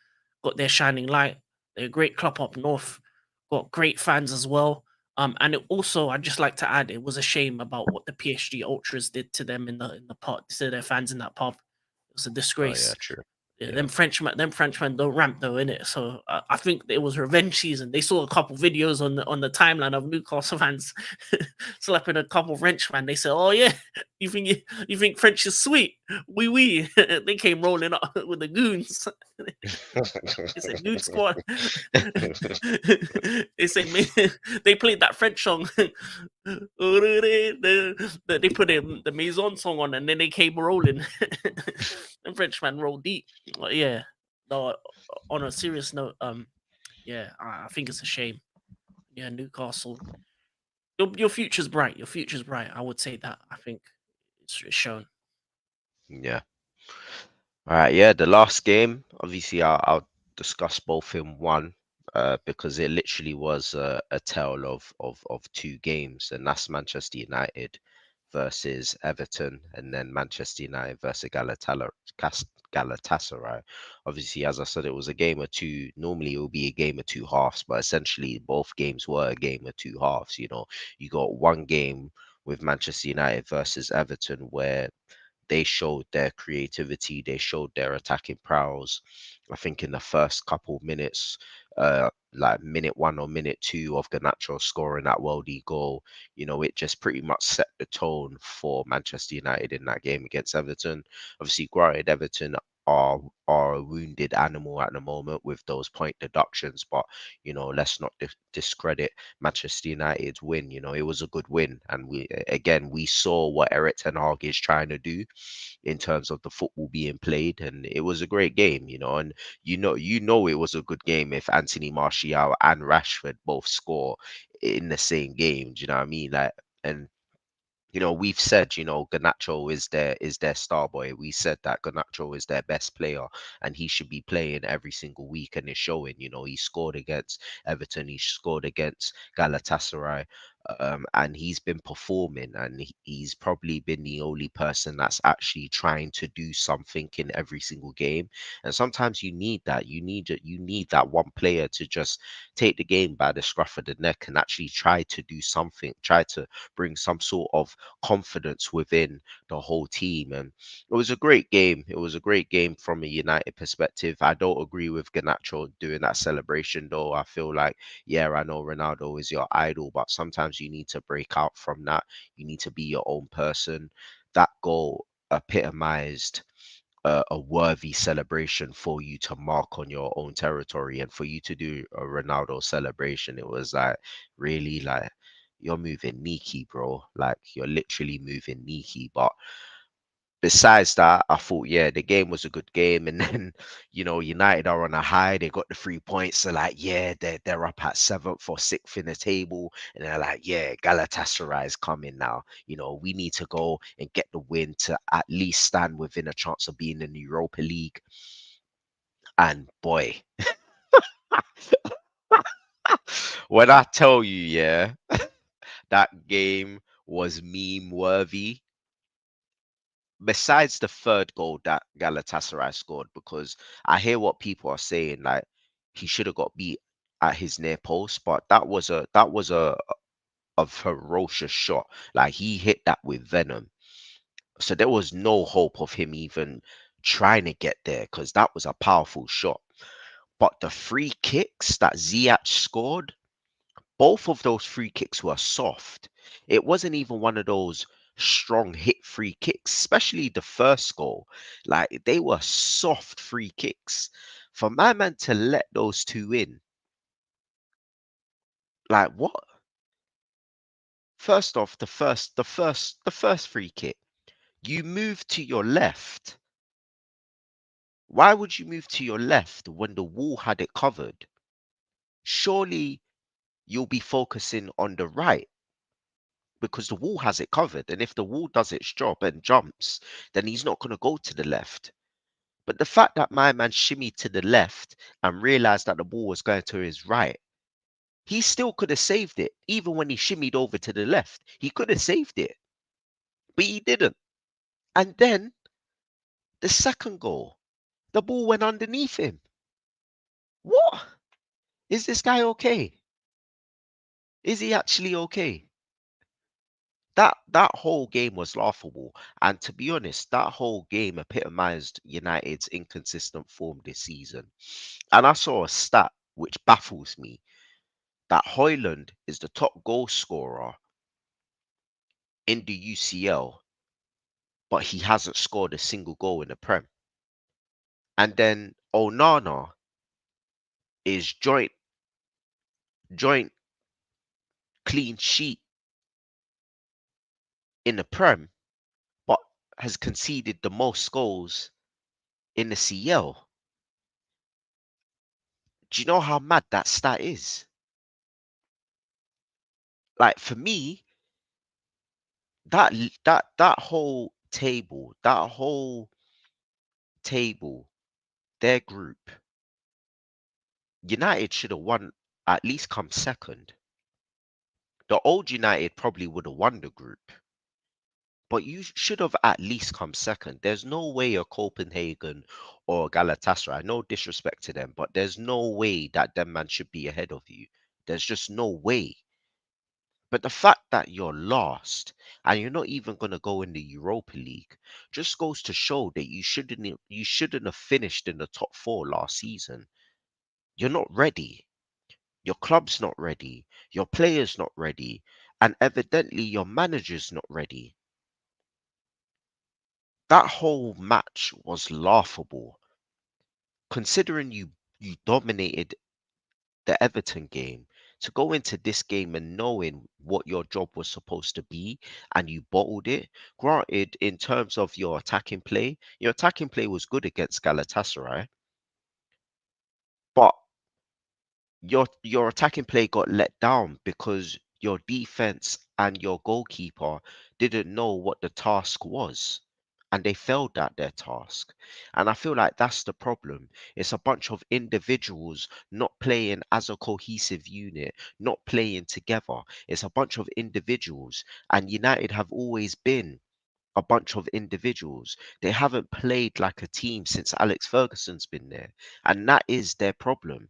got their shining light. They're a great club up north, got great fans as well. And it also, I'd just like to add, it was a shame about what the PSG ultras did to them in the pub, to their fans in that pub. It was a
Oh yeah,
disgrace.
true.
Yeah,
Yeah.
Them Frenchmen don't ramp though, innit? So I think it was revenge season. They saw a couple videos on the timeline of Newcastle fans slapping a couple Frenchmen. They said, "Oh yeah, you think French is sweet? Oui." They came rolling up with the goons. It's a goon squad. They said they played that French song. They put the Maison song on, and then they came rolling. And Frenchman rolled deep. Yeah. No, on a serious note, yeah, I think it's a shame. Yeah, Newcastle. Your future's bright. Your future's bright. I would say that. I think it's shown.
Yeah. All right, yeah, the last game, obviously, I'll discuss both in one, because it literally was a tale of two games, and that's Manchester United versus Everton, and then Manchester United versus Galatasaray. Obviously, as I said, it was a game of two. Normally, it would be a game of two halves, but essentially, both games were a game of two halves. You got one game with Manchester United versus Everton where they showed their creativity, they showed their attacking prowess. I think in the first couple minutes, like minute one or minute two of Garnacho scoring that worldie goal, it just pretty much set the tone for Manchester United in that game against Everton. Obviously, granted, Everton are a wounded animal at the moment with those point deductions, but let's not discredit Manchester United's win. It was a good win, and we saw what Eric Ten Hag is trying to do in terms of the football being played, and it was a great game. And it was a good game if Anthony Martial and Rashford both score in the same game. Do you know what I mean? Like, and we've said, Garnacho is their star boy. We said that Garnacho is their best player and he should be playing every single week, and it's showing. He scored against Everton, he scored against Galatasaray, and he's been performing, and he's probably been the only person that's actually trying to do something in every single game. And sometimes you need that. You need that one player to just take the game by the scruff of the neck and actually try to do something, try to bring some sort of confidence within the whole team. And it was a great game. It was a great game from a United perspective. I don't agree with Ganacho doing that celebration, though. I feel like, yeah, I know Ronaldo is your idol, but sometimes you need to break out from that. You need to be your own person. That goal epitomized a worthy celebration for you to mark on your own territory, and for you to do a Ronaldo celebration. It was like, really, like, you're moving Nike, bro. Like, you're literally moving Nike. But besides that, I thought, yeah, the game was a good game. And then, United are on a high. They got the 3 points. So, like, yeah, they're up at seventh or sixth in the table. And they're like, yeah, Galatasaray is coming now. We need to go and get the win to at least stand within a chance of being in the Europa League. And boy, when I tell you, yeah, that game was meme worthy. Besides the third goal that Galatasaray scored, because I hear what people are saying, like he should have got beat at his near post, but that was a ferocious shot. Like he hit that with venom. So there was no hope of him even trying to get there because that was a powerful shot. But the free kicks that Ziyech scored, both of those free kicks were soft. It wasn't even one of those strong hit free kicks, especially the first goal. Like they were soft free kicks. For my man to let those two in, like what? First off, the first free kick, you move to your left. Why would you move to your left when the wall had it covered? Surely you'll be focusing on the right because the wall has it covered. And if the wall does its job and jumps, then he's not going to go to the left. But the fact that my man shimmied to the left and realized that the ball was going to his right, he still could have saved it. Even when he shimmied over to the left, he could have saved it, but he didn't. And then the second goal, the ball went underneath him. What? Is this guy okay? Is he actually okay? That whole game was laughable. And to be honest, that whole game epitomized United's inconsistent form this season. And I saw a stat which baffles me that Hoyland is the top goal scorer in the UCL, but he hasn't scored a single goal in the Prem. And then Onana is joint clean sheet in the Prem, but has conceded the most goals in the CL. Do you know how mad that stat is? Like for me, that whole table, their group, United should have won, at least come second. The old United probably would have won the group, but you should have at least come second. There's no way a Copenhagen or a Galatasaray, no disrespect to them, but there's no way that them man should be ahead of you. There's just no way. But the fact that you're last and you're not even going to go in the Europa League just goes to show that you shouldn't have finished in the top four last season. You're not ready. Your club's not ready. Your players not ready, and evidently your manager's not ready. That whole match was laughable, considering you dominated the Everton game, to go into this game and knowing what your job was supposed to be and you bottled it. Granted, in terms of your attacking play was good against Galatasaray, but your attacking play got let down because your defense and your goalkeeper didn't know what the task was. And they failed at their task. And I feel like that's the problem. It's a bunch of individuals not playing as a cohesive unit, not playing together. It's a bunch of individuals. And United have always been a bunch of individuals. They haven't played like a team since Alex Ferguson's been there. And that is their problem.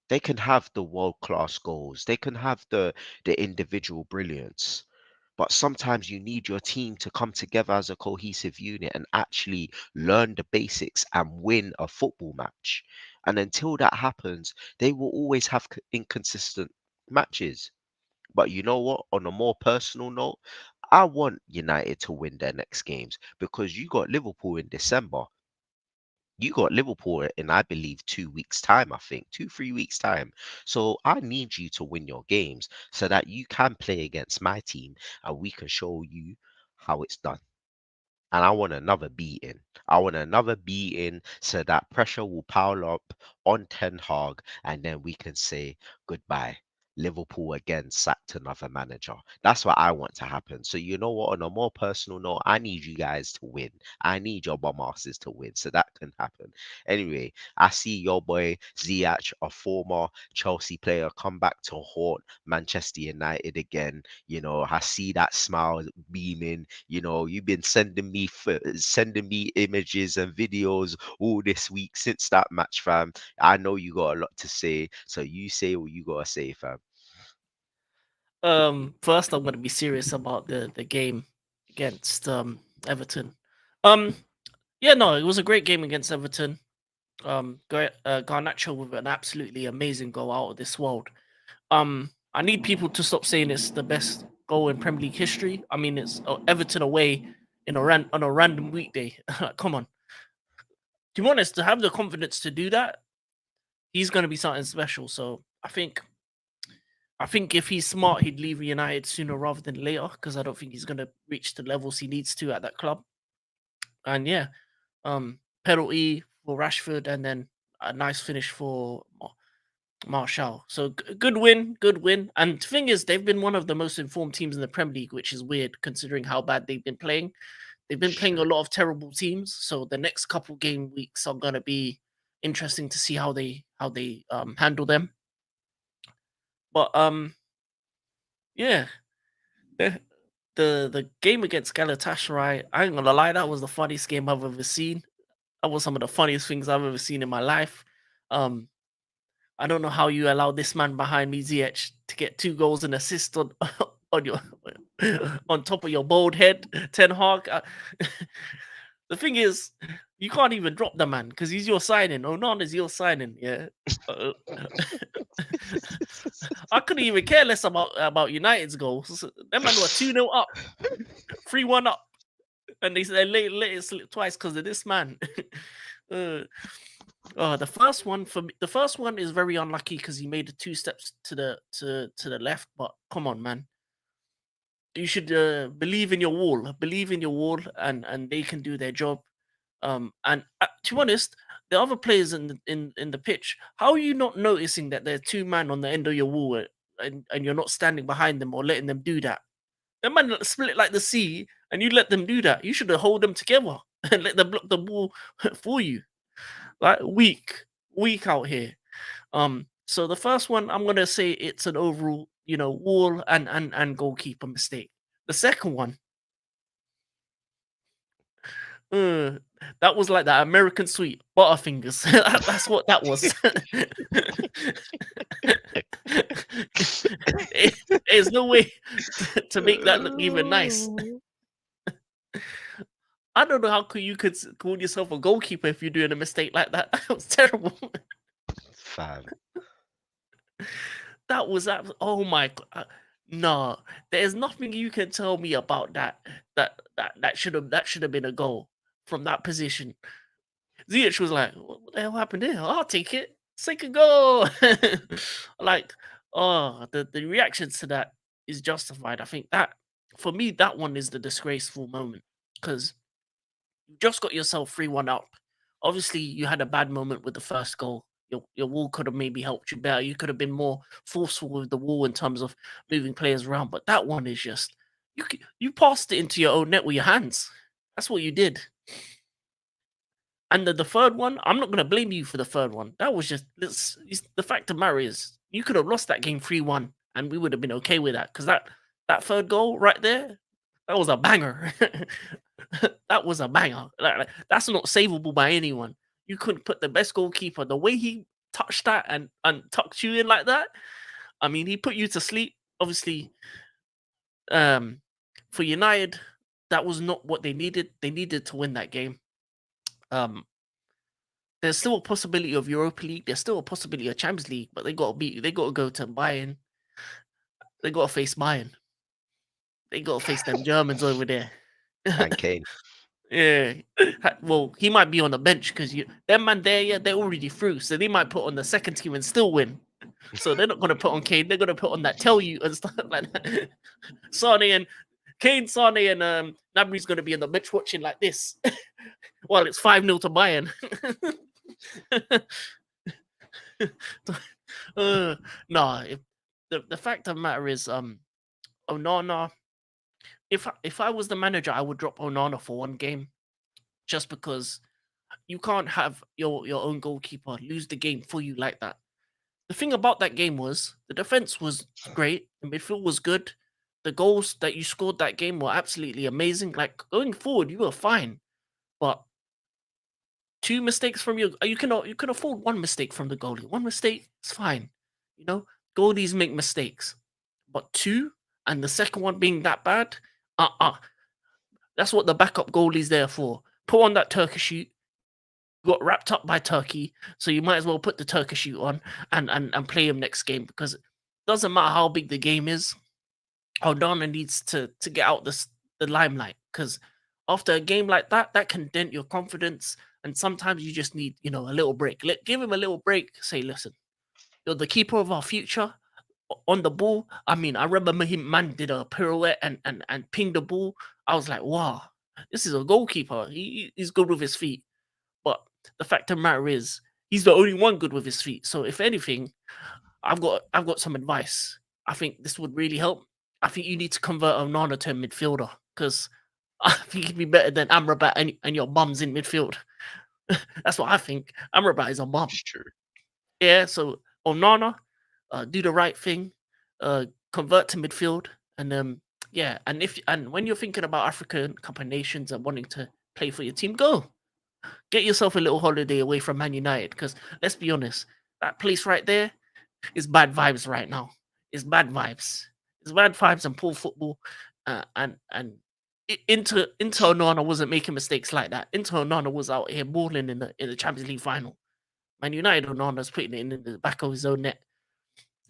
They can have the world class goals, they can have the individual brilliance, but sometimes you need your team to come together as a cohesive unit and actually learn the basics and win a football match. And until that happens, they will always have inconsistent matches. But you know what? On a more personal note, I want United to win their next games because you got Liverpool in December. You got Liverpool in, I believe, 2 weeks' time, I think, 3 weeks' time. So I need you to win your games so that you can play against my team and we can show you how it's done. And I want another beating. I want another beating so that pressure will pile up on Ten Hag and then we can say goodbye. Liverpool again sacked another manager. That's what I want to happen. So you know what? On a more personal note, I need you guys to win. I need your bum asses to win, so that can happen. Anyway, I see your boy Ziyech, a former Chelsea player, come back to haunt Manchester United again. You know, I see that smile beaming. You know, you've been sending me images and videos all this week since that match, fam. I know you got a lot to say, so you say what you gotta say, fam.
First I'm gonna be serious about the game against Everton. Um, yeah, no, it was a great game against Everton. Garnacho with an absolutely amazing goal out of this world. I need people to stop saying it's the best goal in Premier League history. I mean, it's Everton away on a random weekday. Come on, to be honest, to have the confidence to do that, he's going to be something special. So I think if he's smart, he'd leave United sooner rather than later because I don't think he's going to reach the levels he needs to at that club. And yeah, penalty for Rashford, and then a nice finish for Marshall. So good win, good win. And the thing is, they've been one of the most informed teams in the Premier League, which is weird considering how bad they've been playing. They've been playing a
True.
lot of terrible teams, so the next couple game weeks are gonna be interesting to see how they handle them. But yeah, the the game against Galatasaray, I ain't gonna lie, that was the funniest game I've ever seen. That was some of the funniest things I've ever seen in my life. Um, I don't know how you allow this man behind me, Ziyech, to get 2 goals and assist on on your on top of your bald head, Ten Hag. The thing is, you can't even drop the man because he's your signing. Oh, none is your signing. Yeah. Uh, I couldn't even care less about United's goals. That man were 2-0 up, 3-1 up, and they let it slip twice because of this man. uh, the first one for me, the first one is very unlucky because he made the 2 steps to the left. But come on, man, you should believe in your wall, and they can do their job. And to be honest, the other players in the pitch, how are you not noticing that there are 2 men on the end of your wall, and you're not standing behind them or letting them do that? That man split like the sea, and you let them do that. You should have hold them together and let them block the ball for you. Like weak out here. So the first one, I'm gonna say it's an overall, wall and goalkeeper mistake. The second one, uh, that was like that American sweet Butterfingers. That's what that was. There's no way to make that look even nice. I don't know how you could call yourself a goalkeeper if you're doing a mistake like that. That was terrible.
Fam.
That was oh my god. No, there's nothing you can tell me about that should have been a goal from that position. Ziyech was like, "What the hell happened there? I'll take it. Second goal." Like, oh, the reactions to that is justified. I think that for me, that one is the disgraceful moment because you just got yourself 3-1 up. Obviously, you had a bad moment with the first goal. Your wall could have maybe helped you better. You could have been more forceful with the wall in terms of moving players around. But that one is just you passed it into your own net with your hands. That's what you did. And the third one, I'm not going to blame you for the third one. That was just the fact of the matter is you could have lost that game 3-1 and we would have been okay with that because that third goal right there, that was a banger. That was a banger. That's not savable by anyone. You couldn't put the best goalkeeper the way he touched that and tucked you in like that. I mean, he put you to sleep. Obviously, um, for United, that was not what they needed. They needed to win that game. Um, there's still a possibility of Europa League. There's still a possibility of Champions League, but they got to go to Bayern. They got to face Bayern. They got to face them Germans over there.
And Kane.
Yeah. Well, he might be on the bench because them man there, yeah, they're already through. So they might put on the second team and still win. So they're not gonna put on Kane, they're gonna put on that tell you and stuff like that. Sane and Sane and Nabry's gonna be on the bench watching like this. While it's 5-0 to Bayern. uh, nah, the fact of the matter is, Onana. If I was the manager, I would drop Onana for one game, just because you can't have your own goalkeeper lose the game for you like that. The thing about that game was the defense was great, the midfield was good, the goals that you scored that game were absolutely amazing. Like going forward, you were fine, but two mistakes from you can afford one mistake from the goalie. One mistake is fine, you know. Goalies make mistakes, but two, and the second one being that bad, uh uh that's what the backup goalie's there for. Put on that Turkish suit. Got wrapped up by Turkey, so you might as well put the Turkish suit on and play him next game, because it doesn't matter how big the game is. Aldana needs to get out the limelight, because after a game like that, that can dent your confidence, and sometimes you just need a little break. Give him a little break. Say, listen, you're the keeper of our future. On the ball, I mean, I remember him man did a pirouette and pinged the ball. I was like, wow, this is a goalkeeper. He's good with his feet. But the fact of the matter is, he's the only one good with his feet. So if anything, I've got some advice. I think this would really help. I think you need to convert Onana to a midfielder, because I think he'd be better than Amrabat and your bums in midfield. That's what I think. Amrabat is a bum.
It's true.
Yeah. So Onana, do the right thing, convert to midfield, and yeah. And when you're thinking about African Cup of Nations and wanting to play for your team, go get yourself a little holiday away from Man United, because let's be honest, that place right there is bad vibes right now. It's bad vibes. It's bad vibes and poor football. And Inter Onana wasn't making mistakes like that. Inter Onana was out here balling in the Champions League final. Man United Onana's putting it in the back of his own net.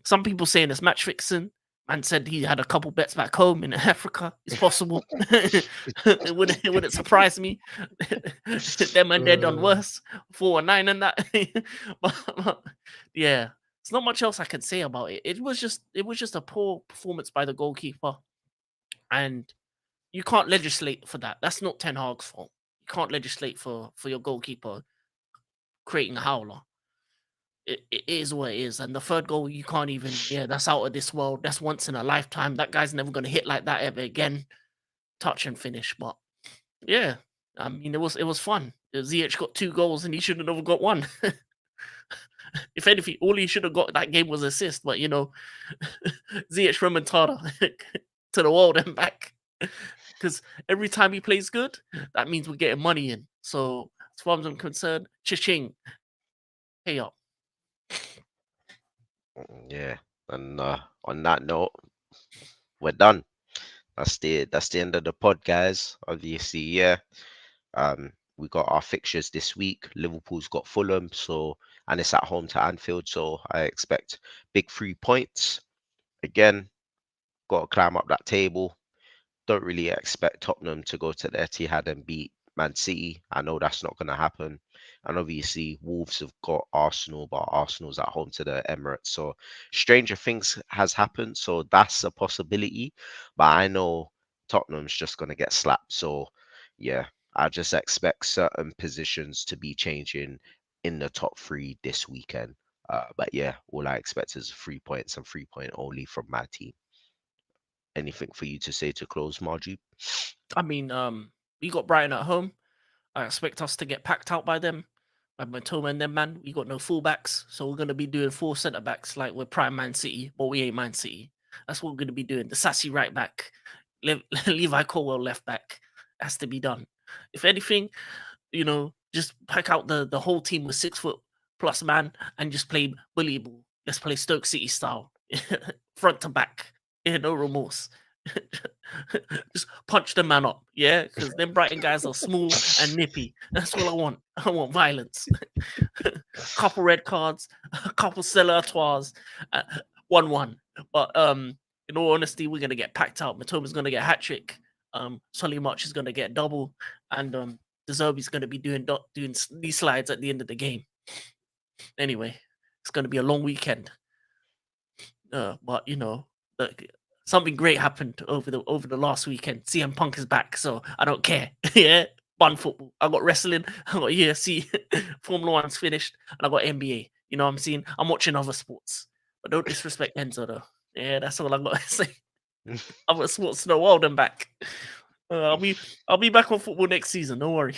Some people saying it's match fixing. Man said he had a couple bets back home in Africa. It's possible. It wouldn't surprise me. Them and they're done
Uh,
worse. 4-9 and that. but, yeah. There's not much else I can say about it. It was just a poor performance by the goalkeeper. And you can't legislate for that. That's not Ten Hag's fault. You can't legislate for your goalkeeper creating a howler. It is what it is. And the third goal, you can't even, yeah, that's out of this world. That's once in a lifetime. That guy's never going to hit like that ever again. Touch and finish. But yeah, I mean, it was fun. ZH got 2 goals and he should have never got one. If anything, all he should have got that game was assist. But ZH remontada to the world and back. Because every time he plays good, that means we're getting money in. So as far as I'm concerned, cha-ching, pay up.
yeah. And on that note, we're done. That's the end of the pod, guys. Obviously, yeah. We got our fixtures this week. Liverpool's got Fulham, so and it's at home to Anfield, so I expect big 3 points. Again, got to climb up that table. Don't really expect Tottenham to go to the Etihad and beat Man City. I know that's not going to happen. And obviously, Wolves have got Arsenal, but Arsenal's at home to the Emirates. So stranger things has happened. So that's a possibility. But I know Tottenham's just going to get slapped. So yeah, I just expect certain positions to be changing in the top three this weekend. But yeah, all I expect is 3 points and 3 point only from my team. Anything for you to say to close, Margie?
I mean, we got Brighton at home. I expect us to get packed out by them. By Matoma and them, man. We got no fullbacks, so we're gonna be doing 4 centre backs like we're prime Man City, but we ain't Man City. That's what we're gonna be doing. The sassy right back, Levi Colwell left back, has to be done. If anything, just pack out the whole team with 6 foot plus man and just play bully ball. Let's play Stoke City style, front to back. Yeah, no remorse. Just punch the man up, yeah, because them Brighton guys are small and nippy. That's all I want. I want violence. Couple red cards, a couple celebratoires, 1-1. But in all honesty, we're gonna get packed out. Matoma's gonna get a hat trick. Solly March is gonna get double, and De Zerbi's gonna be doing these slides at the end of the game. Anyway, it's gonna be a long weekend. But something great happened over the last weekend. CM Punk is back, so I don't care. Yeah, fun football. I got wrestling, I got UFC, Formula One's finished, and I got NBA. You know what I'm saying? I'm watching other sports, but don't disrespect Enzo though. Yeah, that's all I got to say. I'm at Sports the World and back. I'll be back on football next season. Don't worry.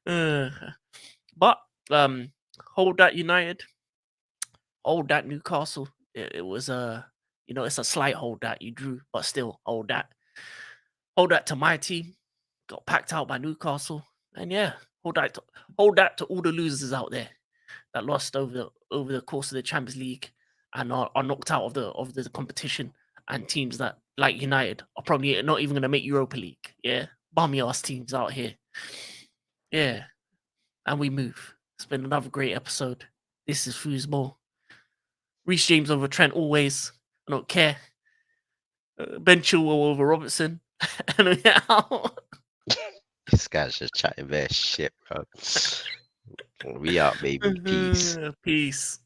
Uh, but hold that United, hold that Newcastle. It was it's a slight hold that you drew, but still hold that to my team. Got packed out by Newcastle, and yeah, hold that to all the losers out there that lost over the course of the Champions League and are knocked out of the competition, and teams that like United are probably not even going to make Europa League. Yeah, bummy ass teams out here. Yeah, and we move. It's been another great episode. This is Foosball. Reece James over Trent always. I don't care. Ben Chilwell over Robertson. And we out.
This guy's just chatting bare shit, bro. We out, baby. Peace.
Peace.